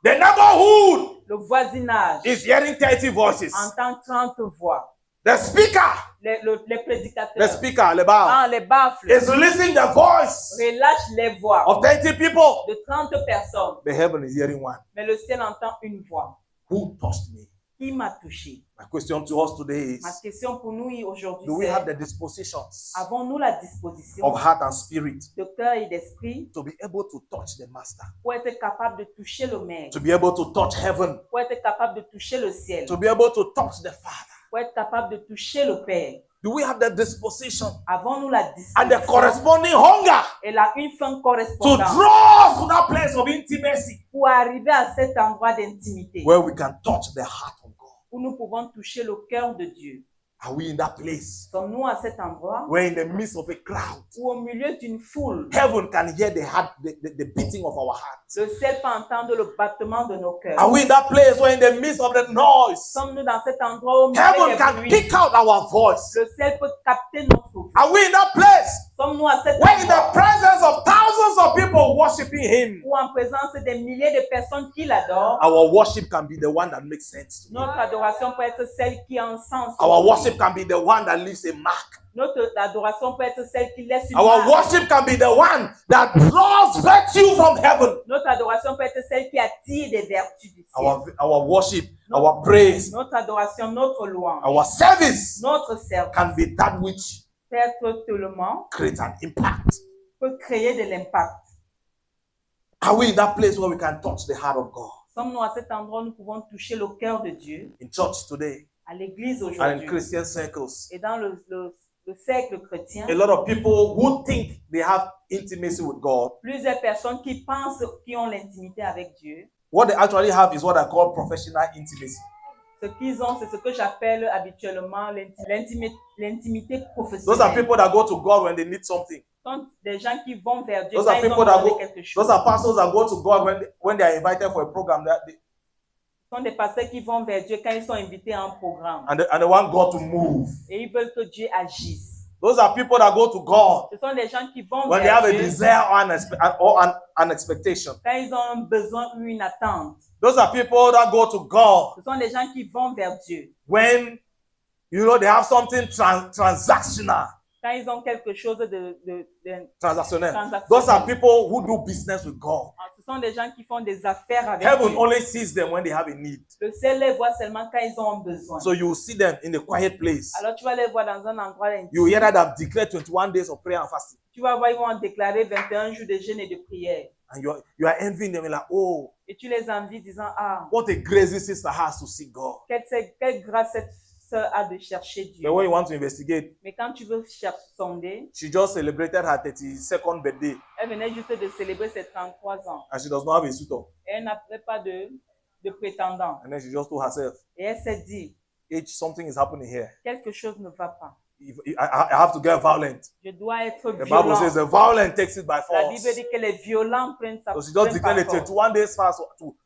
Speaker 1: The neighborhood
Speaker 2: Le voisinage
Speaker 1: is hearing 30 voices.
Speaker 2: entend 30 voix.
Speaker 1: The speaker,
Speaker 2: Les
Speaker 1: the
Speaker 2: prédicateurs,
Speaker 1: speaker, le bar,
Speaker 2: les baffles,
Speaker 1: is releasing the voice
Speaker 2: relâchent les voix
Speaker 1: of 30 people.
Speaker 2: de 30 personnes.
Speaker 1: The heaven is hearing one.
Speaker 2: Mais le ciel entend une voix.
Speaker 1: Who touched me?
Speaker 2: Qui m'a touché?
Speaker 1: My question to us today
Speaker 2: Ma
Speaker 1: is,
Speaker 2: question pour nous aujourd'hui,
Speaker 1: do we have
Speaker 2: c'est
Speaker 1: the dispositions
Speaker 2: avons-nous la disposition
Speaker 1: of heart and spirit
Speaker 2: de cœur et d'esprit
Speaker 1: to be able to touch the master,
Speaker 2: pour être capable de toucher le maître,
Speaker 1: to be able to touch heaven,
Speaker 2: pour être capable de toucher le ciel,
Speaker 1: to be able to touch the Father?
Speaker 2: pour être capable de toucher le Père?
Speaker 1: Do we have the disposition
Speaker 2: Avons-nous la
Speaker 1: and the
Speaker 2: disposition
Speaker 1: corresponding hunger
Speaker 2: et là une fin
Speaker 1: to
Speaker 2: correspondante
Speaker 1: draw us to that place of intimacy
Speaker 2: pour arriver à cet endroit d'intimité
Speaker 1: where we can touch the heart of God?
Speaker 2: où nous pouvons toucher le cœur de Dieu?
Speaker 1: Are we in that place
Speaker 2: Sommes-nous à cet endroit
Speaker 1: where in the midst of a crowd,
Speaker 2: où au milieu d'une foule,
Speaker 1: heaven can hear the heart, the beating of our hearts?
Speaker 2: le ciel peut entendre le battement de nos cœurs?
Speaker 1: Are we in that place where in the midst of the noise,
Speaker 2: Sommes-nous dans cet endroit où au milieu
Speaker 1: heaven
Speaker 2: des
Speaker 1: can
Speaker 2: bruits,
Speaker 1: pick out our voice?
Speaker 2: le ciel peut capter notre voix?
Speaker 1: Are we in that place
Speaker 2: Sommes-nous à cet
Speaker 1: where in the
Speaker 2: endroit
Speaker 1: presence of thousands of people worshiping Him,
Speaker 2: où en présence des milliers de personnes qui l'adorent,
Speaker 1: our worship can be the one that makes sense to me?
Speaker 2: notre adoration peut être celle qui a un sens?
Speaker 1: Our worship can be the one that leaves a mark.
Speaker 2: Notre adoration peut être celle qui laisse une
Speaker 1: Our
Speaker 2: marque.
Speaker 1: worship can be the one that draws virtue from heaven.
Speaker 2: Notre adoration peut être celle qui attire des vertus du ciel.
Speaker 1: Our worship, our praise,
Speaker 2: Notre adoration, notre louange,
Speaker 1: our service
Speaker 2: notre service
Speaker 1: can be that which
Speaker 2: peut être tellement,
Speaker 1: creates an impact.
Speaker 2: peut créer de l'impact.
Speaker 1: Are we in that place where we can touch the heart of God?
Speaker 2: Sommes-nous à cet endroit où nous pouvons toucher le cœur de Dieu?
Speaker 1: In church today
Speaker 2: À l'église
Speaker 1: and in
Speaker 2: aujourd'hui
Speaker 1: Christian circles,
Speaker 2: et dans le cercle chrétien,
Speaker 1: a lot of people who think they have intimacy with God,
Speaker 2: plusieurs personnes qui pensent qu'ils ont l'intimité avec Dieu.
Speaker 1: what they actually have is what I call professional intimacy.
Speaker 2: Ce qu'ils ont, c'est ce que j'appelle habituellement l'intimité
Speaker 1: Those are
Speaker 2: professionnelle.
Speaker 1: people that go to God when they need something.
Speaker 2: Ce sont des gens qui vont vers Dieu
Speaker 1: Those
Speaker 2: quand
Speaker 1: are
Speaker 2: ils ont
Speaker 1: people that
Speaker 2: besoin
Speaker 1: go.
Speaker 2: de quelque chose.
Speaker 1: Those are pastors that go to God when they are invited for a program
Speaker 2: Ce sont des pasteurs qui vont vers Dieu quand ils sont invités à un programme.
Speaker 1: and they want God to move.
Speaker 2: Et ils veulent que Dieu agisse.
Speaker 1: Those are people that go to God
Speaker 2: Ce sont des gens qui vont
Speaker 1: when they
Speaker 2: vers
Speaker 1: have a
Speaker 2: Dieu
Speaker 1: desire or an expectation.
Speaker 2: quand ils ont un besoin ou une attente.
Speaker 1: Those are people that go to God
Speaker 2: Ce sont des gens qui vont vers Dieu
Speaker 1: when they have something transactional.
Speaker 2: quand ils ont quelque chose de
Speaker 1: Transactional. Those are people who do business with God.
Speaker 2: Ce sont des gens qui font des affaires avec
Speaker 1: Heaven
Speaker 2: Dieu.
Speaker 1: only sees them when they have a need.
Speaker 2: Le ciel les voit seulement quand ils ont un besoin.
Speaker 1: So you will see them in a quiet place.
Speaker 2: Alors tu vas les voir dans un endroit intime.
Speaker 1: You will hear that they've declared 21 days of prayer and fasting.
Speaker 2: Tu vas voir, ils vont déclarer 21 jours de jeûne et de prière.
Speaker 1: And you are envying them. You're like, oh,
Speaker 2: Et tu les envies disant, ah,
Speaker 1: what a grace this sister has to see God.
Speaker 2: quelle grâce cette sœur a de chercher Dieu.
Speaker 1: But when you want to investigate,
Speaker 2: Mais quand tu veux sonder,
Speaker 1: she just celebrated her 32nd birthday
Speaker 2: elle venait juste de célébrer ses 33 ans.
Speaker 1: and she does not have a suitor.
Speaker 2: Et elle n'avait pas de prétendant.
Speaker 1: And then she just told herself,
Speaker 2: Et elle s'est dit,
Speaker 1: something is happening here.
Speaker 2: quelque chose ne va pas.
Speaker 1: I have to get violent.
Speaker 2: Je dois être
Speaker 1: The Bible
Speaker 2: violent.
Speaker 1: says the violent takes it by
Speaker 2: La Bible
Speaker 1: force.
Speaker 2: dit que les violents prennent sa
Speaker 1: So she just
Speaker 2: prennent
Speaker 1: declared a
Speaker 2: par force.
Speaker 1: 31 days fast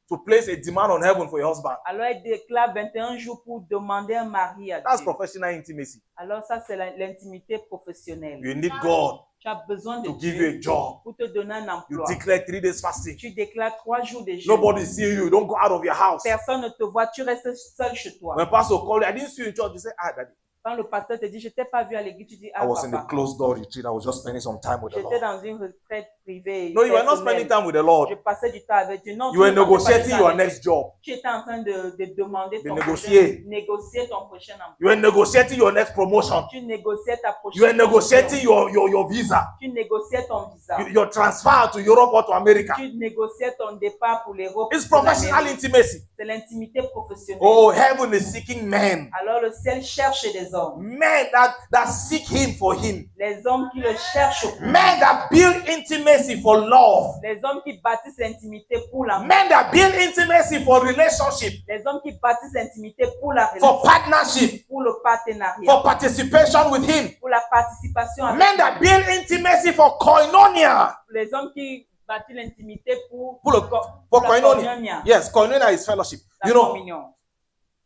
Speaker 1: to place a demand on heaven for your husband.
Speaker 2: Alors elle déclare 21 jours pour demander un mari à
Speaker 1: That's
Speaker 2: Dieu.
Speaker 1: professional intimacy.
Speaker 2: Alors ça, c'est l'intimité professionnelle.
Speaker 1: You need God
Speaker 2: Tu as besoin de
Speaker 1: to give you a
Speaker 2: Dieu
Speaker 1: job.
Speaker 2: pour te donner un
Speaker 1: You
Speaker 2: emploi.
Speaker 1: declare 3 days fasting.
Speaker 2: Tu déclares 3 jours de jeûne.
Speaker 1: Nobody see you. You don't go out of your house.
Speaker 2: Personne ne te voit, tu restes seul chez toi.
Speaker 1: When pastor called you, I didn't see you in church. You say, daddy.
Speaker 2: Quand le pasteur te dit, je t'ai pas vu à l'église, tu dis,
Speaker 1: I
Speaker 2: ah
Speaker 1: was in the
Speaker 2: papa,
Speaker 1: closed door retreat. I was just spending some time with the
Speaker 2: j'étais
Speaker 1: Lord.
Speaker 2: dans une retraite privée.
Speaker 1: No, you were not
Speaker 2: personnelle.
Speaker 1: spending time with the Lord.
Speaker 2: Je passais du temps avec Dieu. Non,
Speaker 1: You were
Speaker 2: tu ne passais pas du
Speaker 1: negotiating
Speaker 2: temps
Speaker 1: your
Speaker 2: avec
Speaker 1: next job.
Speaker 2: Dieu. Tu étais en train de demander ton
Speaker 1: négocier.
Speaker 2: prochain, négocier ton prochain emploi.
Speaker 1: You were negotiating your next promotion.
Speaker 2: Tu négociais ta prochaine
Speaker 1: You were negotiating
Speaker 2: promotion.
Speaker 1: your visa.
Speaker 2: Tu négociais ton visa.
Speaker 1: Your transfer to Europe or to America.
Speaker 2: Tu négociais ton départ pour l'Europe.
Speaker 1: It's
Speaker 2: pour
Speaker 1: professional
Speaker 2: l'Amérique.
Speaker 1: intimacy.
Speaker 2: C'est l'intimité professionnelle.
Speaker 1: Oh, heaven is seeking men
Speaker 2: Alors le ciel cherche des les hommes.
Speaker 1: Men that seek him for him.
Speaker 2: Les hommes qui le cherchent.
Speaker 1: Men that build intimacy for love.
Speaker 2: Les hommes qui bâtissent l'intimité pour l'amour.
Speaker 1: Men that build intimacy for relationship.
Speaker 2: Les hommes qui bâtissent l'intimité pour la
Speaker 1: For
Speaker 2: relation.
Speaker 1: partnership.
Speaker 2: Pour le partenariat.
Speaker 1: For participation with him.
Speaker 2: Pour la participation avec
Speaker 1: Men that build intimacy for koinonia.
Speaker 2: les hommes qui bâtissent l'intimité pour
Speaker 1: For
Speaker 2: la
Speaker 1: koinonia. Yes, koinonia is fellowship.
Speaker 2: La
Speaker 1: You know,
Speaker 2: communion.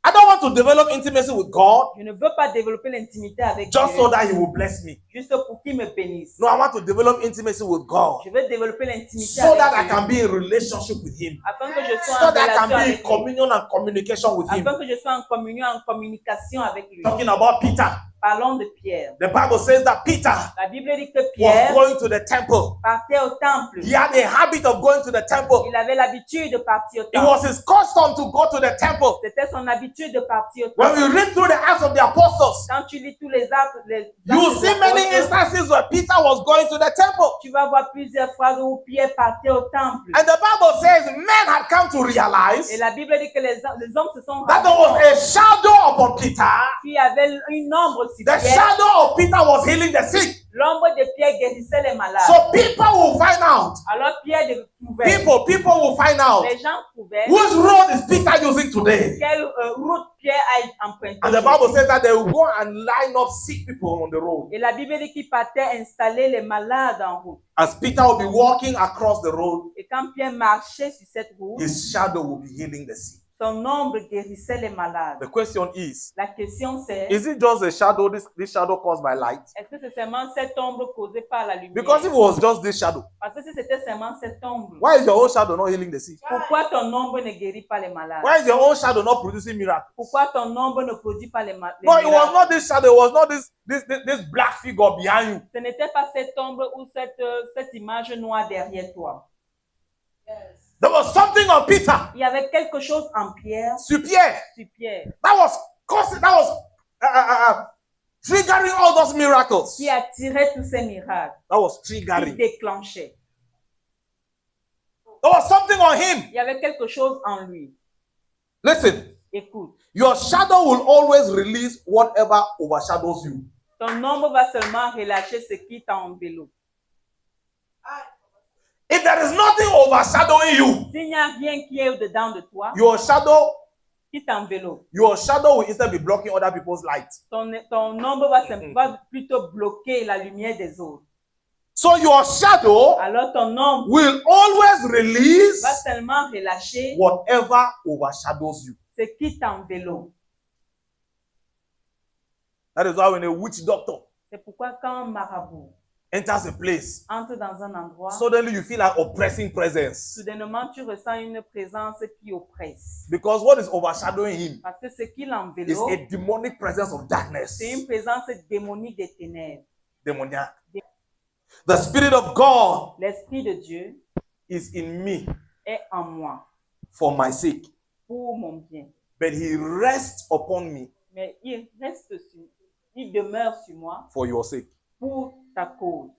Speaker 1: I don't want to develop intimacy with God
Speaker 2: Je ne veux pas développer l'intimité avec
Speaker 1: just
Speaker 2: Dieu,
Speaker 1: so that he will bless me.
Speaker 2: juste pour qu'il me bénisse.
Speaker 1: No, I want to develop intimacy with God
Speaker 2: Je veux développer l'intimité
Speaker 1: so that I
Speaker 2: avec Dieu,
Speaker 1: can be in relationship with him.
Speaker 2: afin que je sois
Speaker 1: So
Speaker 2: en
Speaker 1: that I
Speaker 2: relation
Speaker 1: can be in
Speaker 2: avec lui,
Speaker 1: communion and communication with him.
Speaker 2: afin que je sois en communion, en communication avec lui.
Speaker 1: Talking about Peter.
Speaker 2: Parlons de Pierre.
Speaker 1: The Bible says that Peter
Speaker 2: La Bible dit que
Speaker 1: was
Speaker 2: Pierre
Speaker 1: going to the temple.
Speaker 2: partait au temple.
Speaker 1: He had a habit of going to the temple.
Speaker 2: Il avait l'habitude de partir au
Speaker 1: It
Speaker 2: temple.
Speaker 1: was his custom to go to the temple.
Speaker 2: C'était son habitude de partir au
Speaker 1: When
Speaker 2: temple.
Speaker 1: we read through the Acts of the Apostles,
Speaker 2: Quand tu lis tous les actes,
Speaker 1: you will see many instances where Peter was going to the temple.
Speaker 2: tu vas voir plusieurs phrases où Pierre partait au temple.
Speaker 1: And the Bible says men had come to realize
Speaker 2: Et la Bible dit que les hommes se sont
Speaker 1: that there
Speaker 2: rendus
Speaker 1: was a shadow upon Peter.
Speaker 2: qu'il y avait une ombre sur
Speaker 1: The
Speaker 2: Pierre.
Speaker 1: shadow of Peter was healing the sick.
Speaker 2: L'ombre de Pierre guérissait les malades.
Speaker 1: So people will find out.
Speaker 2: Alors Pierre trouvait,
Speaker 1: People will find out
Speaker 2: les gens trouvaient
Speaker 1: which road is Peter using today.
Speaker 2: quelle route Pierre a emprunté.
Speaker 1: And the Bible says that they will go and line up sick people on the road.
Speaker 2: Et la Bible dit qu'il partait installer les malades en route.
Speaker 1: As Peter will be walking across the road,
Speaker 2: Et quand Pierre marchait sur cette route,
Speaker 1: his shadow will be healing the sick.
Speaker 2: son ombre guérissait les malades.
Speaker 1: The question is
Speaker 2: La question c'est,
Speaker 1: it just a shadow, this shadow caused by light?
Speaker 2: est-ce que c'est seulement cette ombre causée par la lumière?
Speaker 1: Because if it was just this shadow,
Speaker 2: Parce que si c'était seulement cette ombre,
Speaker 1: why is your own shadow not healing the sick?
Speaker 2: pourquoi ton ombre ne guérit pas les malades?
Speaker 1: Why is your own shadow not producing miracles?
Speaker 2: Pourquoi ton ombre ne produit pas les malades?
Speaker 1: No, it was not this shadow, it was not this black figure behind you.
Speaker 2: Ce n'était pas cette ombre ou cette image noire derrière toi.
Speaker 1: There was something on Peter.
Speaker 2: Il y avait quelque chose en Pierre,
Speaker 1: Sur Pierre.
Speaker 2: sur Pierre,
Speaker 1: That was causing, triggering all those miracles.
Speaker 2: qui attirait tous ces miracles,
Speaker 1: That was
Speaker 2: qui
Speaker 1: triggering.
Speaker 2: déclenchait.
Speaker 1: There was something on him.
Speaker 2: Il y avait quelque chose en lui.
Speaker 1: Listen,
Speaker 2: Écoute,
Speaker 1: your shadow will always release whatever overshadows you.
Speaker 2: ton ombre va seulement relâcher ce qui t'enveloppe.
Speaker 1: If there is nothing overshadowing you,
Speaker 2: S'il n'y a rien qui est au-dedans de toi,
Speaker 1: your shadow
Speaker 2: qui t'enveloppe,
Speaker 1: will instead be blocking other people's light.
Speaker 2: ton ombre va plutôt bloquer la lumière des autres.
Speaker 1: So your shadow
Speaker 2: Alors ton ombre
Speaker 1: will always release
Speaker 2: va seulement relâcher
Speaker 1: whatever overshadows you.
Speaker 2: ce qui t'enveloppe.
Speaker 1: That is why when a witch doctor
Speaker 2: C'est pourquoi quand un marabout
Speaker 1: enters a place,
Speaker 2: entre dans un endroit,
Speaker 1: suddenly you feel like oppressing presence.
Speaker 2: soudainement tu ressens une présence qui oppresse.
Speaker 1: Because what is overshadowing him
Speaker 2: Parce que ce qui
Speaker 1: is
Speaker 2: l'enveloppe,
Speaker 1: a demonic presence of darkness.
Speaker 2: c'est une présence démonique des ténèbres.
Speaker 1: Demoniac. The Spirit of God
Speaker 2: L'Esprit de Dieu
Speaker 1: is in me
Speaker 2: est en moi
Speaker 1: for my sake,
Speaker 2: pour mon bien.
Speaker 1: but he rests upon me
Speaker 2: Mais il demeure sur moi
Speaker 1: for your sake.
Speaker 2: pour ta cause,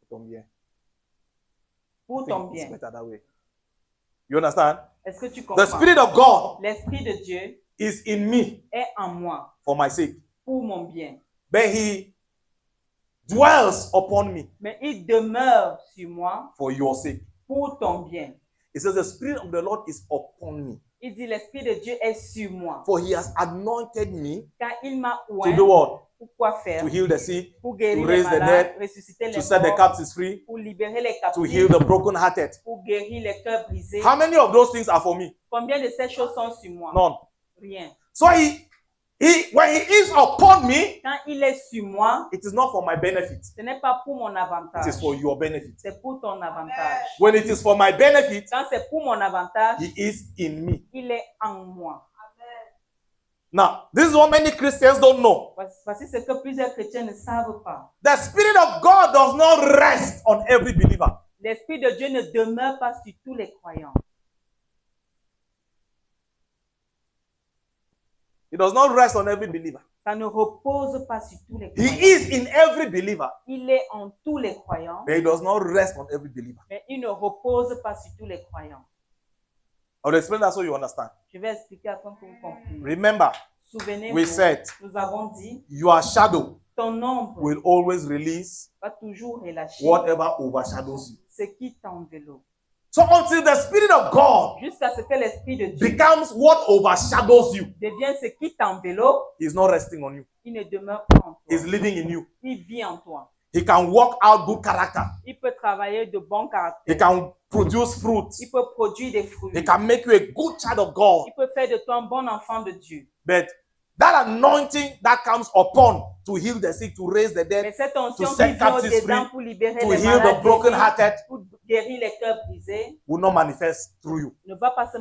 Speaker 1: Ton bien.
Speaker 2: pour
Speaker 1: I
Speaker 2: ton
Speaker 1: think it's
Speaker 2: bien.
Speaker 1: better that way. You understand?
Speaker 2: Est-ce que tu
Speaker 1: The
Speaker 2: comprends?
Speaker 1: Spirit of God
Speaker 2: L'Esprit de Dieu
Speaker 1: is in me
Speaker 2: est en moi
Speaker 1: for my sake,
Speaker 2: pour mon bien.
Speaker 1: but he dwells upon me
Speaker 2: Mais il demeure sur moi
Speaker 1: for your sake.
Speaker 2: pour ton bien.
Speaker 1: It says, the Spirit of the Lord is upon me,
Speaker 2: Il dit l'Esprit de Dieu est sur moi.
Speaker 1: for he has anointed me
Speaker 2: Car il m'a
Speaker 1: to
Speaker 2: oint
Speaker 1: do what?
Speaker 2: pour quoi faire?
Speaker 1: To heal the sick,
Speaker 2: Pour guérir
Speaker 1: to
Speaker 2: les
Speaker 1: raise the
Speaker 2: malades,
Speaker 1: dead,
Speaker 2: ressusciter
Speaker 1: to
Speaker 2: les
Speaker 1: set the
Speaker 2: morts,
Speaker 1: captives free,
Speaker 2: pour libérer les
Speaker 1: to
Speaker 2: captifs,
Speaker 1: heal the brokenhearted.
Speaker 2: pour guérir les cœurs brisés.
Speaker 1: How many of those things are for me?
Speaker 2: Combien de ces choses sont sur moi?
Speaker 1: None.
Speaker 2: Rien.
Speaker 1: So when he is upon me,
Speaker 2: Quand il est sur moi,
Speaker 1: it is not for my benefit.
Speaker 2: ce n'est pas pour mon
Speaker 1: It
Speaker 2: avantage.
Speaker 1: is for your benefit.
Speaker 2: C'est pour ton avantage.
Speaker 1: When it is for my benefit,
Speaker 2: Quand c'est pour mon avantage,
Speaker 1: he is in me.
Speaker 2: il est en moi.
Speaker 1: Now, this is what many Christians don't know.
Speaker 2: Voici ce que plusieurs chrétiens ne savent pas.
Speaker 1: The Spirit of God does not rest on every believer.
Speaker 2: L'Esprit de Dieu ne demeure pas sur tous les croyants.
Speaker 1: It does not rest on every believer.
Speaker 2: Ça ne repose pas sur tous les
Speaker 1: He
Speaker 2: croyants.
Speaker 1: is in every believer,
Speaker 2: Il est en tous les croyants,
Speaker 1: but he does not rest on every believer.
Speaker 2: mais il ne repose pas sur tous les croyants.
Speaker 1: I will explain that so you understand.
Speaker 2: Je vais expliquer afin que vous compreniez.
Speaker 1: Remember,
Speaker 2: Souvenez-vous,
Speaker 1: we said,
Speaker 2: nous avons dit,
Speaker 1: your shadow
Speaker 2: ton ombre
Speaker 1: will always release
Speaker 2: va toujours relâcher
Speaker 1: whatever overshadows you.
Speaker 2: ce qui t'enveloppe.
Speaker 1: So until the Spirit of God
Speaker 2: Jusqu'à ce que l'Esprit de Dieu
Speaker 1: becomes what overshadows you,
Speaker 2: devienne ce qui t'enveloppe,
Speaker 1: He's not resting on you.
Speaker 2: il ne demeure pas en
Speaker 1: He's
Speaker 2: toi.
Speaker 1: living in you.
Speaker 2: Il vit en toi.
Speaker 1: He can work out good character.
Speaker 2: Il peut travailler de bon
Speaker 1: He
Speaker 2: caractère.
Speaker 1: can produce fruits.
Speaker 2: Il peut produire des fruits.
Speaker 1: He can make you a good child of God.
Speaker 2: Il peut faire de toi un bon enfant de Dieu.
Speaker 1: But that anointing that comes upon to heal the sick, to raise the
Speaker 2: Mais
Speaker 1: dead,
Speaker 2: cette onction
Speaker 1: to
Speaker 2: qui
Speaker 1: set
Speaker 2: vient
Speaker 1: captives
Speaker 2: au-dedans
Speaker 1: free,
Speaker 2: pour libérer
Speaker 1: to
Speaker 2: les
Speaker 1: heal the
Speaker 2: malades,
Speaker 1: broken-hearted,
Speaker 2: pour guérir les cœurs brisés,
Speaker 1: will not manifest through you.
Speaker 2: ne va pas se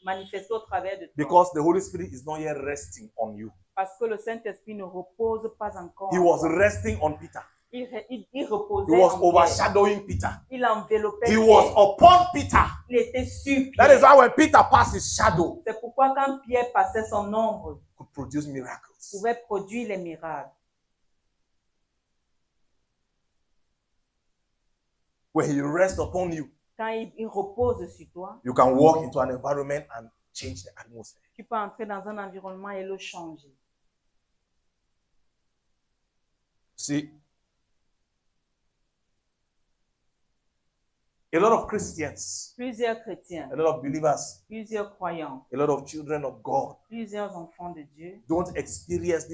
Speaker 2: manifester au travers de toi.
Speaker 1: Because the Holy Spirit is not yet resting on you.
Speaker 2: Parce que le Saint-Esprit ne repose pas encore.
Speaker 1: He
Speaker 2: en
Speaker 1: was
Speaker 2: toi.
Speaker 1: resting on Peter.
Speaker 2: Il
Speaker 1: He
Speaker 2: reposait
Speaker 1: was
Speaker 2: en Pierre.
Speaker 1: overshadowing Peter.
Speaker 2: Il enveloppait
Speaker 1: He
Speaker 2: Pierre.
Speaker 1: was upon Peter.
Speaker 2: Il était sur
Speaker 1: That is
Speaker 2: Pierre.
Speaker 1: why when Peter passed his shadow,
Speaker 2: C'est pourquoi quand Pierre passait son ombre,
Speaker 1: could produce miracles.
Speaker 2: il pouvait produire les miracles.
Speaker 1: When he rests upon you,
Speaker 2: Quand il repose sur toi,
Speaker 1: you can walk into an environment and change the atmosphere.
Speaker 2: tu peux entrer dans un environnement et le changer.
Speaker 1: See, a lot of Christians,
Speaker 2: Plusieurs chrétiens,
Speaker 1: a lot of believers,
Speaker 2: plusieurs croyants,
Speaker 1: a lot of children of God
Speaker 2: plusieurs enfants de Dieu
Speaker 1: don't experience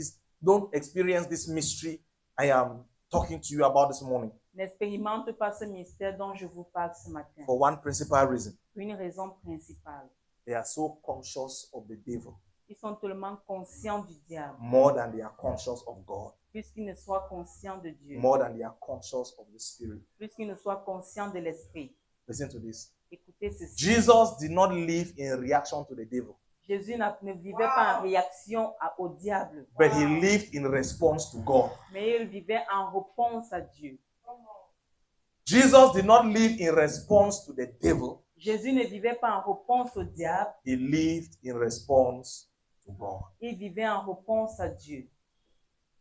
Speaker 1: this mystery I am talking to you about this morning
Speaker 2: n'expérimentent pas ce mystère dont je vous parle ce matin.
Speaker 1: for one principal reason.
Speaker 2: Pour une raison principale.
Speaker 1: They are so conscious of the devil
Speaker 2: Ils sont tellement conscients du diable,
Speaker 1: more than they are conscious of God,
Speaker 2: puisqu'ils ne soient conscients de Dieu,
Speaker 1: more than they are conscious of the Spirit.
Speaker 2: puisqu'ils ne soient conscients de l'Esprit.
Speaker 1: Listen to this.
Speaker 2: Écoutez ceci.
Speaker 1: Jesus did not live in reaction to the devil,
Speaker 2: Jésus ne vivait pas en réaction au diable,
Speaker 1: but he lived in response to God.
Speaker 2: mais il vivait en réponse à Dieu.
Speaker 1: Jesus did not live in response to the devil,
Speaker 2: Jésus ne vivait pas en réponse au diable,
Speaker 1: he lived in response to God.
Speaker 2: il vivait en réponse à Dieu.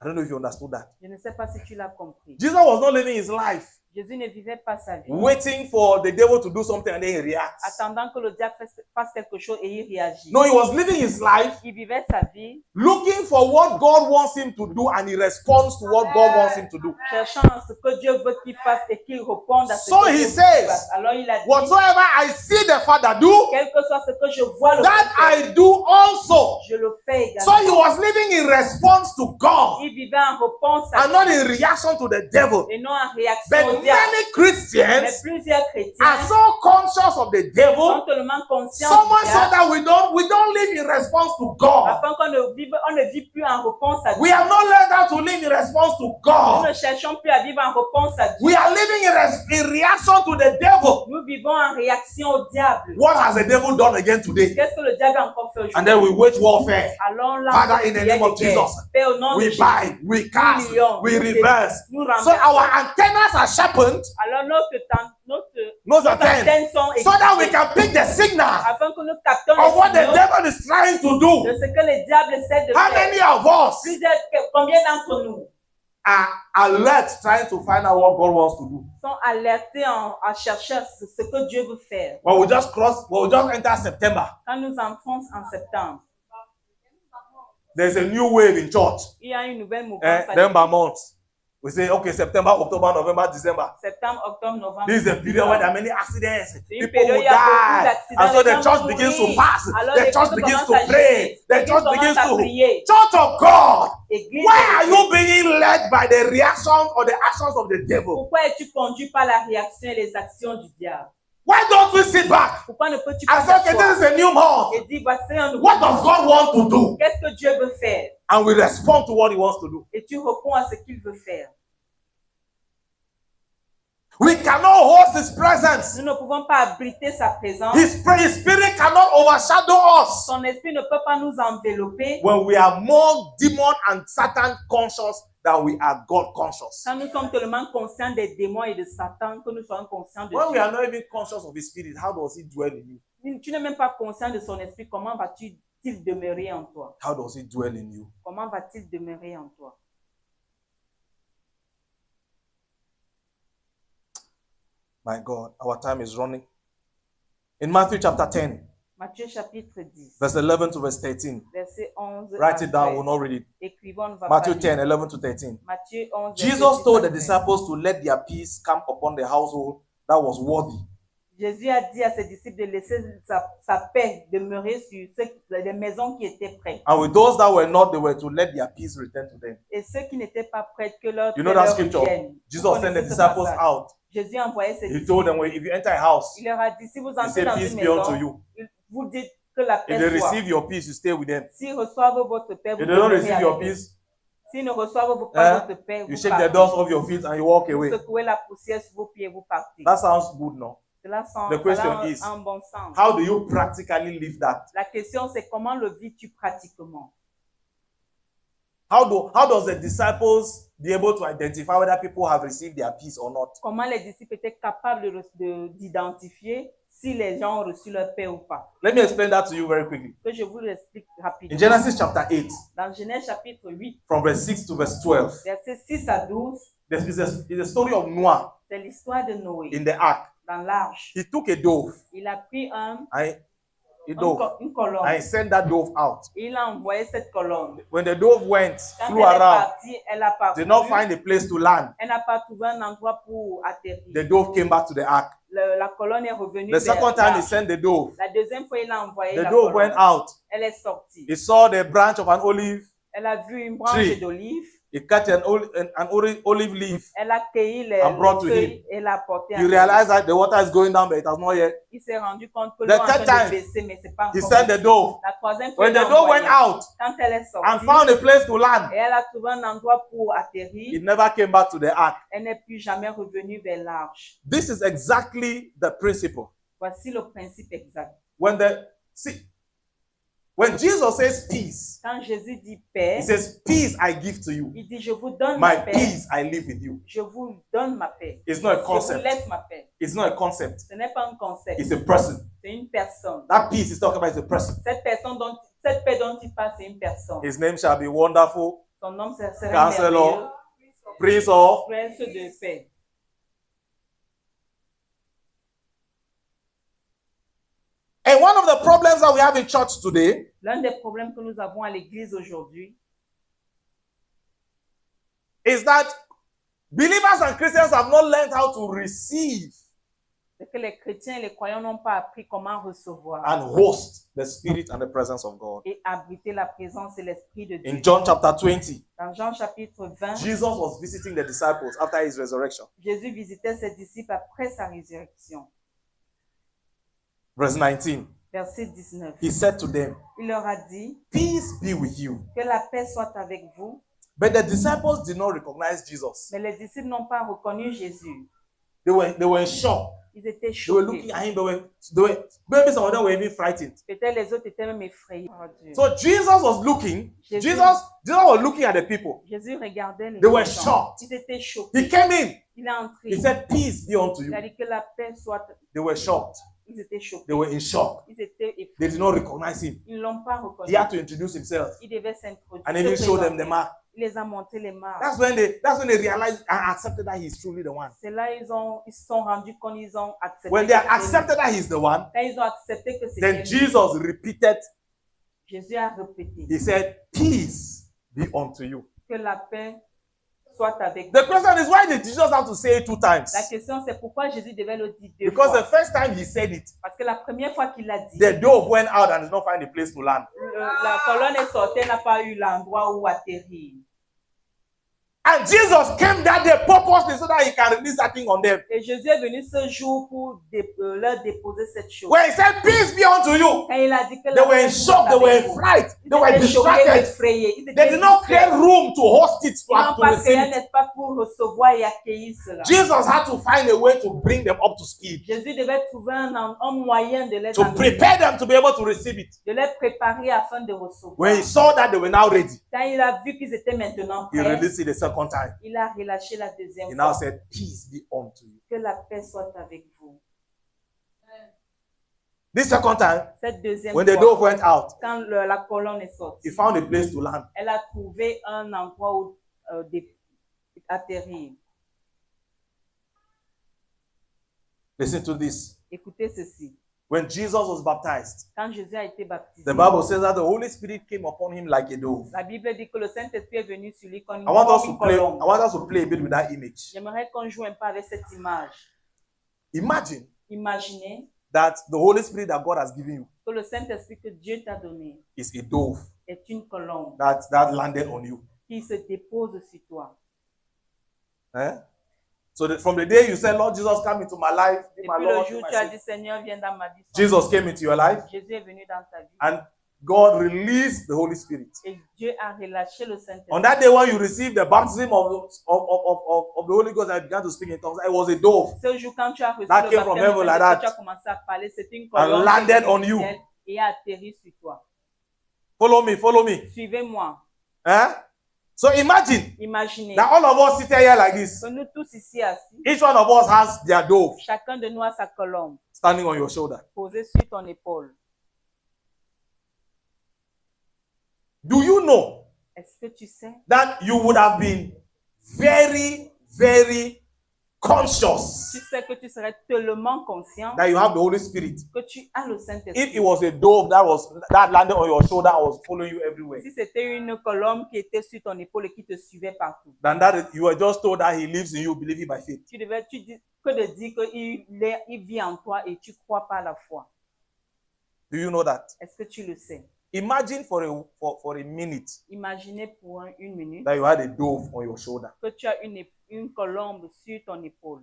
Speaker 1: I don't know if you understood that.
Speaker 2: Je ne sais pas si tu l'as compris.
Speaker 1: Jesus was not living his life
Speaker 2: Jésus ne vivait pas sa vie,
Speaker 1: waiting for the devil to do something and then he reacts.
Speaker 2: attendant que le diable fasse quelque chose et il réagit.
Speaker 1: No, he was living his life
Speaker 2: Il vivait sa vie,
Speaker 1: looking for what God wants him to do and he responds to what God wants him to do.
Speaker 2: cherchant ce que Dieu veut qu'il fasse et qu'il réponde à ce
Speaker 1: So
Speaker 2: que
Speaker 1: he
Speaker 2: Dieu veut
Speaker 1: says,
Speaker 2: qu'il fasse. Alors il a dit,
Speaker 1: Whatsoever I see the Father do,
Speaker 2: quel que soit ce que je vois le
Speaker 1: that
Speaker 2: Père faire,
Speaker 1: I do also.
Speaker 2: je le fais
Speaker 1: So he
Speaker 2: également.
Speaker 1: was living in response to God
Speaker 2: Il vivait en réponse à
Speaker 1: and not in reaction to the devil.
Speaker 2: et non en réaction
Speaker 1: But
Speaker 2: au diable.
Speaker 1: many
Speaker 2: Mais
Speaker 1: Christians
Speaker 2: plusieurs chrétiens
Speaker 1: are so conscious of the
Speaker 2: sont
Speaker 1: devil,
Speaker 2: tellement conscients
Speaker 1: so
Speaker 2: du
Speaker 1: much so
Speaker 2: diable,
Speaker 1: that we don't live in response to God.
Speaker 2: afin qu'on ne vit plus en réponse à Dieu.
Speaker 1: We have not learned how to live in response to
Speaker 2: Nous
Speaker 1: God.
Speaker 2: ne cherchons plus à vivre en réponse à Dieu.
Speaker 1: We are living in reaction to the devil.
Speaker 2: Nous vivons en réaction au diable.
Speaker 1: What has the devil done again today?
Speaker 2: Qu'est-ce que le diable a encore fait
Speaker 1: And then
Speaker 2: aujourd'hui?
Speaker 1: we wage warfare.
Speaker 2: Allons là,
Speaker 1: Father, in the name of Jesus,
Speaker 2: Père, au nom de
Speaker 1: we
Speaker 2: Jésus,
Speaker 1: bind, we cast, we reverse.
Speaker 2: nous
Speaker 1: So
Speaker 2: renversons.
Speaker 1: our antennas are sharpened,
Speaker 2: Alors nos
Speaker 1: nos antennes,
Speaker 2: antennes sont
Speaker 1: so that we
Speaker 2: équipées
Speaker 1: can pick the signal
Speaker 2: afin que nous captons
Speaker 1: of what
Speaker 2: les
Speaker 1: the
Speaker 2: signaux
Speaker 1: devil is trying to
Speaker 2: de
Speaker 1: do.
Speaker 2: ce que le diable essaie de
Speaker 1: How
Speaker 2: faire.
Speaker 1: many of us
Speaker 2: Combien d'entre nous
Speaker 1: are alert trying to find out what God wants to do?
Speaker 2: sont alertés à chercher ce que Dieu veut faire?
Speaker 1: When we just enter September,
Speaker 2: Quand nous entrons en septembre,
Speaker 1: there's a new wave in church.
Speaker 2: il y a une nouvelle mouvance.
Speaker 1: Then by month, we say, okay, September, October, November, December.
Speaker 2: Septembre, octobre, novembre.
Speaker 1: This is a period where there are many accidents.
Speaker 2: C'est une
Speaker 1: People
Speaker 2: période où
Speaker 1: will
Speaker 2: il y a beaucoup
Speaker 1: die.
Speaker 2: d'accidents.
Speaker 1: And so
Speaker 2: Les
Speaker 1: the
Speaker 2: gens
Speaker 1: church
Speaker 2: vont
Speaker 1: begins to
Speaker 2: mourir.
Speaker 1: fast.
Speaker 2: Alors
Speaker 1: The
Speaker 2: les
Speaker 1: church
Speaker 2: gens
Speaker 1: begins
Speaker 2: commencent
Speaker 1: to
Speaker 2: à
Speaker 1: pray.
Speaker 2: jeûner.
Speaker 1: The
Speaker 2: L'église
Speaker 1: church
Speaker 2: commence
Speaker 1: begins
Speaker 2: à
Speaker 1: to.
Speaker 2: prier.
Speaker 1: Church of God.
Speaker 2: Église
Speaker 1: Why
Speaker 2: de
Speaker 1: are
Speaker 2: Dieu.
Speaker 1: you being led by the reactions or the actions of the devil?
Speaker 2: Pourquoi es-tu conduit par la réaction et les actions du diable?
Speaker 1: Why don't we sit back
Speaker 2: Pourquoi ne peux-tu pas
Speaker 1: and say, okay, this
Speaker 2: t'asseoir
Speaker 1: is a new month.
Speaker 2: et dire, voici un nouveau
Speaker 1: What does
Speaker 2: monde.
Speaker 1: God want to do?
Speaker 2: Qu'est-ce que Dieu veut faire?
Speaker 1: And we respond to what he wants to do.
Speaker 2: Et tu réponds à ce qu'il veut faire.
Speaker 1: We cannot host his presence.
Speaker 2: Nous ne pouvons pas abriter sa présence.
Speaker 1: His spirit cannot overshadow us
Speaker 2: Son esprit ne peut pas nous envelopper
Speaker 1: when we are more demon and Satan conscious than we are God conscious.
Speaker 2: quand nous sommes tellement conscients des démons et de Satan que nous sommes conscients de
Speaker 1: When we
Speaker 2: Dieu.
Speaker 1: are not even conscious of his spirit, how does he dwell in you?
Speaker 2: Tu n'es même pas conscient de son esprit. Comment va-t-il demeurer en toi?
Speaker 1: How does he dwell in you?
Speaker 2: Comment va-t-il demeurer en toi?
Speaker 1: My God, our time is running. In Matthew chapter 10,
Speaker 2: Matthieu chapitre 10,
Speaker 1: verse 11 to verse 13.
Speaker 2: verset 11
Speaker 1: Write
Speaker 2: à
Speaker 1: it down,
Speaker 2: 13.
Speaker 1: we'll not read it.
Speaker 2: Écrivons, on ne va
Speaker 1: Matthew
Speaker 2: pas
Speaker 1: 10,
Speaker 2: lire.
Speaker 1: 11 to 13.
Speaker 2: Matthieu 11, verset
Speaker 1: Jesus
Speaker 2: 10
Speaker 1: told
Speaker 2: à
Speaker 1: the
Speaker 2: 13.
Speaker 1: disciples to let their peace come upon the household that was worthy.
Speaker 2: Jésus a dit à ses disciples de laisser sa paix demeurer sur les maisons qui étaient prêtes.
Speaker 1: And with those that were not, they were to let their peace return to them.
Speaker 2: Et ceux qui n'étaient pas prêts, que leur
Speaker 1: You
Speaker 2: paix
Speaker 1: know that
Speaker 2: leur
Speaker 1: scripture?
Speaker 2: revienne.
Speaker 1: Jesus
Speaker 2: Vous
Speaker 1: sent the
Speaker 2: connaissez ce
Speaker 1: disciples
Speaker 2: passage.
Speaker 1: out.
Speaker 2: Jésus a envoyé ses
Speaker 1: He
Speaker 2: disciples.
Speaker 1: told them, well, if you enter a house,
Speaker 2: Il leur a dit, si vous
Speaker 1: he
Speaker 2: entrez
Speaker 1: said,
Speaker 2: dans
Speaker 1: peace
Speaker 2: une
Speaker 1: be unto
Speaker 2: maison,
Speaker 1: you.
Speaker 2: vous dites que la
Speaker 1: If
Speaker 2: paix
Speaker 1: they
Speaker 2: soit.
Speaker 1: receive your peace, you stay with them.
Speaker 2: S'ils reçoivent votre paix, vous
Speaker 1: If they don't
Speaker 2: demeurez
Speaker 1: receive
Speaker 2: avec
Speaker 1: your
Speaker 2: eux.
Speaker 1: peace,
Speaker 2: S'ils ne reçoivent pas votre paix,
Speaker 1: you
Speaker 2: vous
Speaker 1: shake the
Speaker 2: partez.
Speaker 1: dust off your feet and you walk
Speaker 2: Vous
Speaker 1: away.
Speaker 2: secouez la poussière sur vos pieds et vous partez.
Speaker 1: That sounds good, no?
Speaker 2: Cela
Speaker 1: The question
Speaker 2: a
Speaker 1: is,
Speaker 2: un bon sens.
Speaker 1: how do you practically live that?
Speaker 2: La question, c'est comment le vis-tu pratiquement?
Speaker 1: How does the disciples be able to identify whether people have received their peace or not?
Speaker 2: Comment les disciples étaient capables d'identifier si les gens ont reçu leur paix ou pas?
Speaker 1: Let me explain that to you very quickly.
Speaker 2: Que je vous l'explique rapidement.
Speaker 1: In Genesis chapter 8,
Speaker 2: Dans Genèse chapitre 8,
Speaker 1: from verse 6 to verse 12,
Speaker 2: versets 6 à 12,
Speaker 1: it's a story of Noah
Speaker 2: c'est l'histoire de Noé
Speaker 1: in the ark.
Speaker 2: dans l'arche.
Speaker 1: He took a dove,
Speaker 2: Il a pris une colonne
Speaker 1: and he sent that dove out.
Speaker 2: et il a envoyé cette colonne.
Speaker 1: When the dove went,
Speaker 2: Quand
Speaker 1: flew
Speaker 2: elle est
Speaker 1: around,
Speaker 2: partie, elle a parcouru.
Speaker 1: did not find a place to land,
Speaker 2: Elle n'a pas trouvé un endroit pour atterrir.
Speaker 1: the dove came back to the ark.
Speaker 2: La colonne est revenue
Speaker 1: The second time he
Speaker 2: l'arche.
Speaker 1: sent the dove,
Speaker 2: La deuxième fois, il a envoyé
Speaker 1: the
Speaker 2: la
Speaker 1: dove
Speaker 2: colonne.
Speaker 1: went out.
Speaker 2: Elle est sortie.
Speaker 1: He saw the branch of an olive.
Speaker 2: Elle a vu une branche
Speaker 1: Tree.
Speaker 2: d'olive.
Speaker 1: He cut an olive leaf.
Speaker 2: Elle a cueilli
Speaker 1: And brought to
Speaker 2: les feuilles et l'a porté.
Speaker 1: He realized that the water is going down, but it has not yet.
Speaker 2: Il s'est rendu compte que
Speaker 1: The
Speaker 2: l'eau est en
Speaker 1: third
Speaker 2: train
Speaker 1: time,
Speaker 2: de baisser, mais c'est pas
Speaker 1: He
Speaker 2: encore.
Speaker 1: sent the dove.
Speaker 2: La troisième fois,
Speaker 1: When
Speaker 2: il
Speaker 1: the
Speaker 2: a
Speaker 1: dove went
Speaker 2: envoyé.
Speaker 1: out
Speaker 2: Quand elle est sortie,
Speaker 1: and found a place to land,
Speaker 2: et elle a trouvé un endroit pour atterrir,
Speaker 1: it never came back to the ark.
Speaker 2: elle n'est plus jamais revenue vers l'arche.
Speaker 1: This is exactly the principle.
Speaker 2: Voici le principe exact.
Speaker 1: When Jesus says peace,
Speaker 2: Quand Jésus dit paix,
Speaker 1: he says, peace I give to you.
Speaker 2: il dit, je vous donne ma
Speaker 1: My
Speaker 2: paix.
Speaker 1: peace I live with you.
Speaker 2: Je vous donne ma paix.
Speaker 1: It's not a
Speaker 2: Je vous
Speaker 1: concept.
Speaker 2: laisse ma paix.
Speaker 1: It's not a concept.
Speaker 2: Ce n'est pas un concept.
Speaker 1: It's a person.
Speaker 2: C'est une personne.
Speaker 1: That peace he's talking about is a person.
Speaker 2: Cette paix dont il parle, c'est une personne.
Speaker 1: His name shall be wonderful,
Speaker 2: Son nom serait
Speaker 1: Counselor,
Speaker 2: merveilleux,
Speaker 1: Prince of.
Speaker 2: Prince de paix.
Speaker 1: And one of the problems that we have in church today
Speaker 2: L'un des problèmes que nous avons à l'église aujourd'hui,
Speaker 1: is that believers and Christians have not learned how to receive
Speaker 2: c'est que les chrétiens et les croyants n'ont pas appris comment recevoir
Speaker 1: and host the Spirit and the presence of God.
Speaker 2: et abriter la présence et l'esprit de Dieu.
Speaker 1: In John chapter 20,
Speaker 2: Dans Jean chapitre 20,
Speaker 1: Jesus was visiting the disciples after his resurrection.
Speaker 2: Jésus visitait ses disciples après sa résurrection.
Speaker 1: Verse 19,
Speaker 2: Verset 19.
Speaker 1: he said to them,
Speaker 2: Il leur a dit,
Speaker 1: peace be with you.
Speaker 2: que la paix soit avec vous.
Speaker 1: But the disciples did not recognize Jesus.
Speaker 2: Mais les disciples n'ont pas reconnu Jésus.
Speaker 1: They were in shock.
Speaker 2: Ils étaient
Speaker 1: They were looking
Speaker 2: choqués.
Speaker 1: at him. Maybe some of them were even frightened.
Speaker 2: Peut-être les autres étaient même effrayés. Oh Dieu.
Speaker 1: So Jesus was looking. Jesus was looking at the people.
Speaker 2: Jésus regardait les
Speaker 1: They were
Speaker 2: gens.
Speaker 1: shocked.
Speaker 2: Ils étaient
Speaker 1: He
Speaker 2: choqués.
Speaker 1: came in.
Speaker 2: Il est entré.
Speaker 1: He said, peace be unto
Speaker 2: Il
Speaker 1: you.
Speaker 2: a dit que la paix soit.
Speaker 1: They were shocked.
Speaker 2: Ils étaient choqués.
Speaker 1: They were in shock.
Speaker 2: Ils étaient
Speaker 1: They
Speaker 2: effrayés.
Speaker 1: did not recognize him.
Speaker 2: Ils ne l'ont pas
Speaker 1: He
Speaker 2: reconnu.
Speaker 1: had to introduce himself
Speaker 2: Il devait s'introduire.
Speaker 1: and even
Speaker 2: se
Speaker 1: show them the
Speaker 2: présenter.
Speaker 1: mark.
Speaker 2: Il les a montré les marques.
Speaker 1: That's when they realized and accepted that he's truly the one.
Speaker 2: C'est là ils se sont rendus compte, ils ont accepté.
Speaker 1: When they
Speaker 2: que
Speaker 1: had
Speaker 2: c'était
Speaker 1: accepted that he's the one,
Speaker 2: lui. Quand ils ont accepté que
Speaker 1: then
Speaker 2: c'était lui,
Speaker 1: Jesus repeated,
Speaker 2: Jésus a répété
Speaker 1: he said, peace be unto you.
Speaker 2: que la paix soit avec vous.
Speaker 1: The question is, why did Jesus have to say it 2 times?
Speaker 2: La question c'est pourquoi Jésus devait le dire 2
Speaker 1: Because the
Speaker 2: fois.
Speaker 1: first time he said it,
Speaker 2: Parce que la première fois qu'il l'a dit,
Speaker 1: the dove went out and did not find a place to land.
Speaker 2: la colonne est sortie, elle n'a pas eu l'endroit où atterrir.
Speaker 1: And Jesus came that day purposely so that he can release that thing on them.
Speaker 2: Et Jésus est venu ce jour pour leur déposer cette chose.
Speaker 1: When he said, peace be unto you,
Speaker 2: Quand il a dit que
Speaker 1: they were in shock, they were in fright, they were distracted. They did not create room to host it,
Speaker 2: Ils n'ont
Speaker 1: to
Speaker 2: pas créé
Speaker 1: receive
Speaker 2: un
Speaker 1: it.
Speaker 2: espace pour recevoir et accueillir cela.
Speaker 1: Jesus had to find a way to bring them up to speed,
Speaker 2: Jésus devait trouver un moyen de les
Speaker 1: to
Speaker 2: amener,
Speaker 1: prepare them to be able to receive it.
Speaker 2: de les préparer afin de recevoir.
Speaker 1: When he saw that they were now ready,
Speaker 2: Quand il a vu qu'ils étaient maintenant
Speaker 1: he
Speaker 2: prêts,
Speaker 1: released it the second time.
Speaker 2: il a relâché la
Speaker 1: He
Speaker 2: deuxième
Speaker 1: now
Speaker 2: fois.
Speaker 1: said, peace be unto you.
Speaker 2: Que la paix soit avec vous.
Speaker 1: This second time,
Speaker 2: Cette deuxième
Speaker 1: when the
Speaker 2: fois,
Speaker 1: dove went out,
Speaker 2: quand la colonne est sortie,
Speaker 1: he found a place to land.
Speaker 2: elle a trouvé un endroit où atterrir.
Speaker 1: Listen to this.
Speaker 2: Écoutez ceci.
Speaker 1: When Jesus was baptized,
Speaker 2: Quand Jésus a été baptisé,
Speaker 1: the Bible says that the Holy Spirit came upon him like a dove.
Speaker 2: la Bible dit que le Saint-Esprit est venu sur lui comme
Speaker 1: I want us
Speaker 2: une
Speaker 1: to play.
Speaker 2: colombe.
Speaker 1: I want us to play a bit with that image.
Speaker 2: J'aimerais qu'on joue un peu avec cette image.
Speaker 1: Imagine
Speaker 2: Imaginez
Speaker 1: that the Holy Spirit that God has given you
Speaker 2: que le Saint-Esprit que Dieu t'a donné
Speaker 1: is a dove
Speaker 2: est une colombe
Speaker 1: that landed on you.
Speaker 2: qui se dépose sur toi.
Speaker 1: Eh? So that from the day you said, Lord Jesus, come into my life, be my
Speaker 2: Depuis le
Speaker 1: Lord,
Speaker 2: jour
Speaker 1: be
Speaker 2: où
Speaker 1: my
Speaker 2: tu as
Speaker 1: Savior.
Speaker 2: dit Seigneur, viens dans ma vie.
Speaker 1: Jesus came into your life,
Speaker 2: Jésus est venu dans ta vie.
Speaker 1: and God released the Holy Spirit.
Speaker 2: Et Dieu a relâché le
Speaker 1: On
Speaker 2: Saint-Esprit.
Speaker 1: that day when you received the baptism of the Holy Ghost and began to speak in tongues, it was a dove
Speaker 2: Ce jour, quand tu as reçu
Speaker 1: That
Speaker 2: le
Speaker 1: came from
Speaker 2: baptême,
Speaker 1: heaven like
Speaker 2: du Saint-Esprit,
Speaker 1: that.
Speaker 2: tu as commencé à parler. C'était une
Speaker 1: and
Speaker 2: colombe
Speaker 1: landed
Speaker 2: qui est
Speaker 1: on
Speaker 2: venue
Speaker 1: you.
Speaker 2: du ciel et a atterri sur toi.
Speaker 1: Follow me, follow me.
Speaker 2: Suivez-moi.
Speaker 1: Eh? So imagine
Speaker 2: Imaginez
Speaker 1: that all of us sit here like this.
Speaker 2: que nous tous ici assis,
Speaker 1: Each one of us has their dove
Speaker 2: chacun de nous a sa colombe
Speaker 1: standing on your shoulder.
Speaker 2: posée sur ton épaule.
Speaker 1: Do you know
Speaker 2: Est-ce que tu sais
Speaker 1: that you would have been very, very
Speaker 2: Tu
Speaker 1: conscious
Speaker 2: sais que tu serais tellement conscient
Speaker 1: that you have the Holy Spirit
Speaker 2: que tu as le
Speaker 1: if it
Speaker 2: Saint-Esprit.
Speaker 1: was a dove that landed on your shoulder and was following you everywhere?
Speaker 2: Si c'était une colombe qui était sur ton épaule et qui te suivait partout,
Speaker 1: Than that you were just told that he lives in you, believing by faith.
Speaker 2: tu dis que de dire qu'il vit en toi et tu crois par la foi.
Speaker 1: Do you know that?
Speaker 2: Est-ce que tu le sais?
Speaker 1: Imagine for a minute
Speaker 2: Imaginez pour une minute
Speaker 1: that you had a dove on your shoulder.
Speaker 2: que tu as une colombe sur ton épaule.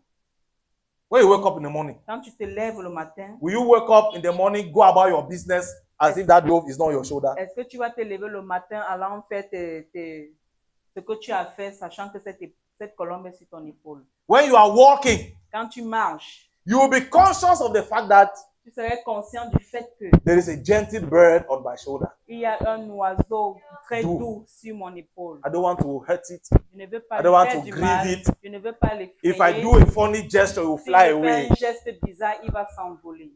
Speaker 1: When you wake up in the morning,
Speaker 2: Quand tu te lèves le matin,
Speaker 1: will you wake up in the morning, go about your business as if that dove is not on your shoulder?
Speaker 2: est-ce que tu vas te lever le matin allant faire ce que tu as fait, sachant que cette colombe est sur ton épaule?
Speaker 1: When you are walking,
Speaker 2: Quand tu marches,
Speaker 1: you will be conscious of the fact that
Speaker 2: tu serais conscient du fait que
Speaker 1: there is a gentle bird on my shoulder.
Speaker 2: il y a un oiseau très
Speaker 1: Doux.
Speaker 2: doux sur mon épaule.
Speaker 1: I don't want to hurt it.
Speaker 2: Je ne veux pas
Speaker 1: I
Speaker 2: lui
Speaker 1: don't want
Speaker 2: faire
Speaker 1: to
Speaker 2: du
Speaker 1: grieve
Speaker 2: mal.
Speaker 1: it.
Speaker 2: Je ne veux pas l'effrayer.
Speaker 1: If I do a funny gesture, it will
Speaker 2: Si
Speaker 1: fly
Speaker 2: je fais
Speaker 1: away.
Speaker 2: un geste bizarre, il va s'envoler.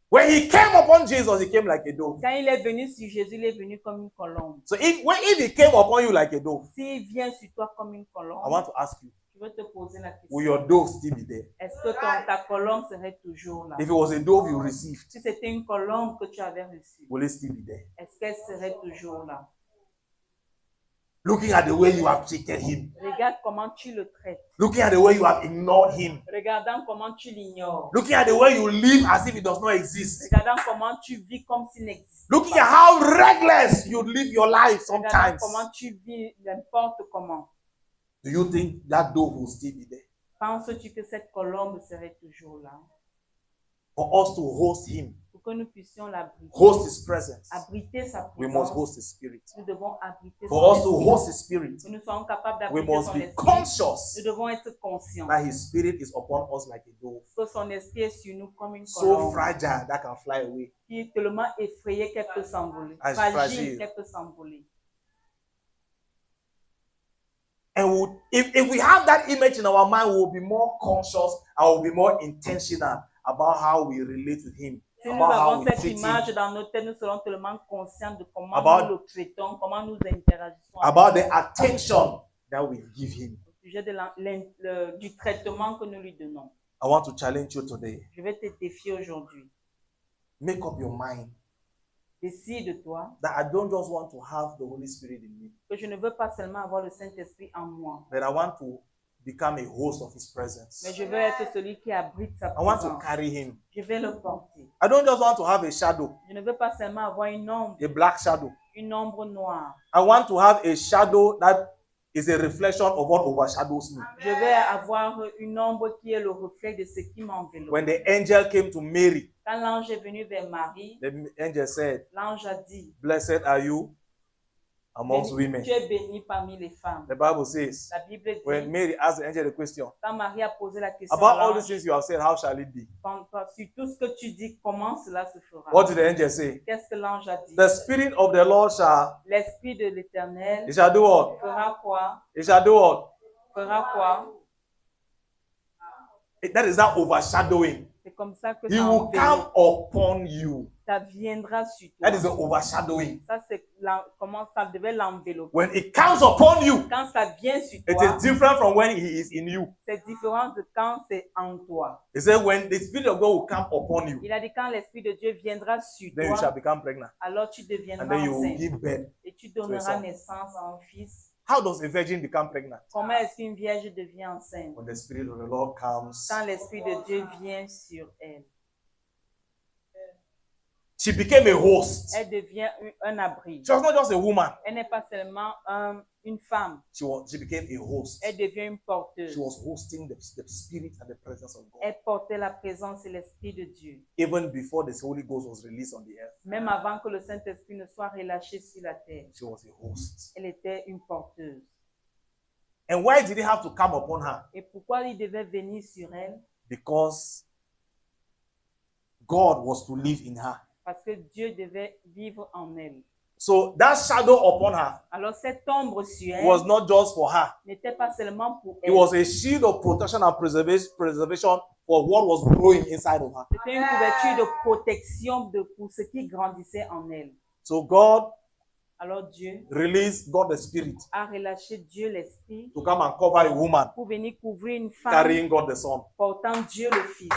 Speaker 1: When he came upon Jesus, he came like a dove.
Speaker 2: Quand il est venu sur Jésus, il est venu comme une colombe.
Speaker 1: So if he came upon you like a dove,
Speaker 2: S'il vient sur toi comme une
Speaker 1: I
Speaker 2: colombe,
Speaker 1: want to ask you,
Speaker 2: je veux te poser la question.
Speaker 1: will your dove still be there?
Speaker 2: Est-ce que ta colombe serait toujours là?
Speaker 1: If it was a dove you received,
Speaker 2: Si c'était une colombe que tu avais reçue,
Speaker 1: will it still be there?
Speaker 2: est-ce qu'elle serait toujours là?
Speaker 1: Looking at the way you have treated him,
Speaker 2: Regarde comment tu le traites.
Speaker 1: looking at the way you have ignored him,
Speaker 2: Regardant comment tu l'ignores.
Speaker 1: looking at the way you live as if it does not exist,
Speaker 2: Regardant comment tu vis comme s'il n'existait
Speaker 1: looking
Speaker 2: pas.
Speaker 1: at how reckless you live your life
Speaker 2: Regardant
Speaker 1: sometimes.
Speaker 2: comment tu vis n'importe comment.
Speaker 1: Do you think that dove will still be there?
Speaker 2: Penses-tu que cette colombe serait toujours là?
Speaker 1: For us to host him,
Speaker 2: Pour que nous puissions l'abriter.
Speaker 1: host his presence,
Speaker 2: Abriter sa
Speaker 1: we must
Speaker 2: présence.
Speaker 1: host his spirit.
Speaker 2: Nous devons abriter
Speaker 1: For us
Speaker 2: son
Speaker 1: to
Speaker 2: esprit.
Speaker 1: host his spirit,
Speaker 2: Nous sommes capables
Speaker 1: we
Speaker 2: d'abriter
Speaker 1: must
Speaker 2: son
Speaker 1: be
Speaker 2: esprit.
Speaker 1: conscious
Speaker 2: Nous devons être conscients
Speaker 1: that his spirit is upon us like a dove,
Speaker 2: que son esprit est sur nous comme une
Speaker 1: so
Speaker 2: colombe
Speaker 1: fragile that can fly away.
Speaker 2: qui est tellement effrayée qu'elle peut s'envoler.
Speaker 1: Ah,
Speaker 2: Fragile
Speaker 1: fragile.
Speaker 2: qu'elle peut s'envoler.
Speaker 1: And if we have that image in our mind, we will be more conscious and we'll be more intentional about how we relate with him.
Speaker 2: Si nous
Speaker 1: About how
Speaker 2: avons
Speaker 1: we
Speaker 2: cette
Speaker 1: treat
Speaker 2: image
Speaker 1: him,
Speaker 2: dans nos têtes, nous serons tellement conscients de comment
Speaker 1: About-
Speaker 2: nous le traitons, comment nous interagissons
Speaker 1: about
Speaker 2: avec
Speaker 1: the attention that we give him.
Speaker 2: au sujet du traitement que nous lui donnons.
Speaker 1: I want to challenge you today.
Speaker 2: Je vais te défier aujourd'hui.
Speaker 1: Make up your mind
Speaker 2: Décide-toi
Speaker 1: that I don't just want to have the Holy Spirit in me,
Speaker 2: que je ne veux pas seulement avoir le Saint-Esprit en moi,
Speaker 1: but I want to become a host of his presence.
Speaker 2: mais je veux être celui qui abrite sa
Speaker 1: I want to
Speaker 2: présence.
Speaker 1: carry him.
Speaker 2: Je vais le porter.
Speaker 1: I don't just want to have a shadow,
Speaker 2: Je ne veux pas seulement avoir
Speaker 1: a black shadow.
Speaker 2: une ombre noire.
Speaker 1: I want to have a shadow that is a reflection of what overshadows me.
Speaker 2: Je vais avoir une ombre qui est le reflet de ce qui m'enveloppe.
Speaker 1: When the angel came to Mary,
Speaker 2: Quand l'ange est venu vers Marie,
Speaker 1: the angel said,
Speaker 2: l'ange a dit,
Speaker 1: "Blessed are you amongst women."
Speaker 2: tu es bénie parmi les femmes.
Speaker 1: The Bible says,
Speaker 2: La Bible dit,
Speaker 1: when Mary asked the angel the question,
Speaker 2: quand Marie a posé la question
Speaker 1: about
Speaker 2: à
Speaker 1: all these
Speaker 2: l'ange,
Speaker 1: things you have said, how shall it be?
Speaker 2: sur tout ce que tu dis, comment cela se fera?
Speaker 1: What did the angel say?
Speaker 2: Qu'est-ce que l'ange a dit?
Speaker 1: The Spirit of the Lord shall,
Speaker 2: L'Esprit de l'Éternel
Speaker 1: it shall do what?
Speaker 2: fera quoi?
Speaker 1: It shall do what?
Speaker 2: Fera quoi?
Speaker 1: That is that overshadowing.
Speaker 2: C'est comme ça que
Speaker 1: He
Speaker 2: ça
Speaker 1: will come
Speaker 2: enveloppe.
Speaker 1: upon you.
Speaker 2: Ça viendra sur
Speaker 1: That
Speaker 2: toi.
Speaker 1: is the overshadowing.
Speaker 2: Ça, c'est comment ça devait l'envelopper.
Speaker 1: When it comes upon you,
Speaker 2: Quand ça vient sur
Speaker 1: it
Speaker 2: toi,
Speaker 1: is different from when he is in you.
Speaker 2: c'est différent de quand c'est en toi.
Speaker 1: He said, when the Spirit of God will come upon you,
Speaker 2: Il a dit quand l'Esprit de Dieu viendra sur
Speaker 1: then you shall
Speaker 2: toi,
Speaker 1: become pregnant.
Speaker 2: alors tu
Speaker 1: And
Speaker 2: deviendras
Speaker 1: then you will
Speaker 2: enceinte
Speaker 1: give birth.
Speaker 2: et tu donneras
Speaker 1: son.
Speaker 2: naissance à un fils.
Speaker 1: How does a virgin become pregnant?
Speaker 2: Comment est-ce qu'une vierge devient enceinte?
Speaker 1: When the Spirit of the Lord comes.
Speaker 2: Quand l'Esprit de Dieu vient sur elle.
Speaker 1: She became a host.
Speaker 2: Elle devient un abri.
Speaker 1: She was not just a woman.
Speaker 2: Elle n'est pas seulement une femme.
Speaker 1: She became a host.
Speaker 2: Elle devient une porteuse.
Speaker 1: She was hosting the Spirit and the presence of God.
Speaker 2: Elle portait la présence et l'Esprit de Dieu.
Speaker 1: Even before the Holy Ghost was released on the earth,
Speaker 2: Même avant que le Saint-Esprit ne soit relâché sur la terre,
Speaker 1: she was a host.
Speaker 2: elle était une porteuse.
Speaker 1: And why did it have to come upon her?
Speaker 2: Et pourquoi il devait venir sur elle?
Speaker 1: Because God was to live in her.
Speaker 2: Parce que Dieu devait vivre en elle.
Speaker 1: So that shadow upon her
Speaker 2: Alors cette ombre sur elle
Speaker 1: was not just for her.
Speaker 2: n'était pas seulement pour
Speaker 1: It
Speaker 2: elle.
Speaker 1: was a shield of protection and preservation for what was growing inside of her.
Speaker 2: C'était une couverture de protection pour ce qui grandissait en elle.
Speaker 1: So God
Speaker 2: Alors Dieu
Speaker 1: released God the Spirit
Speaker 2: a relâché Dieu l'Esprit
Speaker 1: to come and cover a woman
Speaker 2: pour venir couvrir une femme
Speaker 1: carrying God the Son.
Speaker 2: portant Dieu le Fils.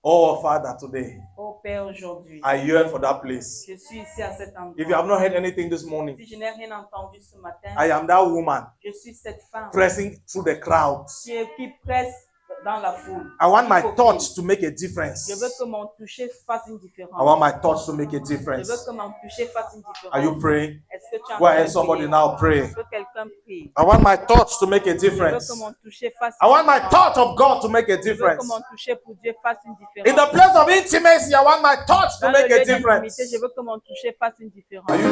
Speaker 1: Oh, Father, today
Speaker 2: Ô Père, aujourd'hui,
Speaker 1: I yearn for that place.
Speaker 2: je suis ici à cet
Speaker 1: If you have
Speaker 2: endroit.
Speaker 1: not heard anything this morning,
Speaker 2: Si je n'ai rien entendu ce matin,
Speaker 1: I am that woman
Speaker 2: je suis cette femme
Speaker 1: pressing through the crowds.
Speaker 2: qui presse dans la foule.
Speaker 1: I want my
Speaker 2: Qui faut
Speaker 1: touch
Speaker 2: que-
Speaker 1: to make a
Speaker 2: Je veux
Speaker 1: difference.
Speaker 2: que mon toucher fasse une
Speaker 1: I want
Speaker 2: différence.
Speaker 1: my touch to make a
Speaker 2: Je veux
Speaker 1: difference.
Speaker 2: que mon toucher fasse une
Speaker 1: Are you
Speaker 2: différence.
Speaker 1: praying?
Speaker 2: Est-ce que tu as
Speaker 1: Go ahead, somebody now pray.
Speaker 2: que quelqu'un prie?
Speaker 1: I want my touch to make a
Speaker 2: Je veux
Speaker 1: difference.
Speaker 2: que mon toucher fasse
Speaker 1: I
Speaker 2: une
Speaker 1: want my
Speaker 2: différence.
Speaker 1: touch of God to make a
Speaker 2: Je veux que
Speaker 1: difference.
Speaker 2: mon toucher pour Dieu fasse une
Speaker 1: In
Speaker 2: différence.
Speaker 1: the place of intimacy, I want my touch to
Speaker 2: Dans
Speaker 1: make
Speaker 2: le
Speaker 1: a
Speaker 2: lieu
Speaker 1: difference.
Speaker 2: d'intimité, je veux que mon toucher fasse une différence.
Speaker 1: Are you?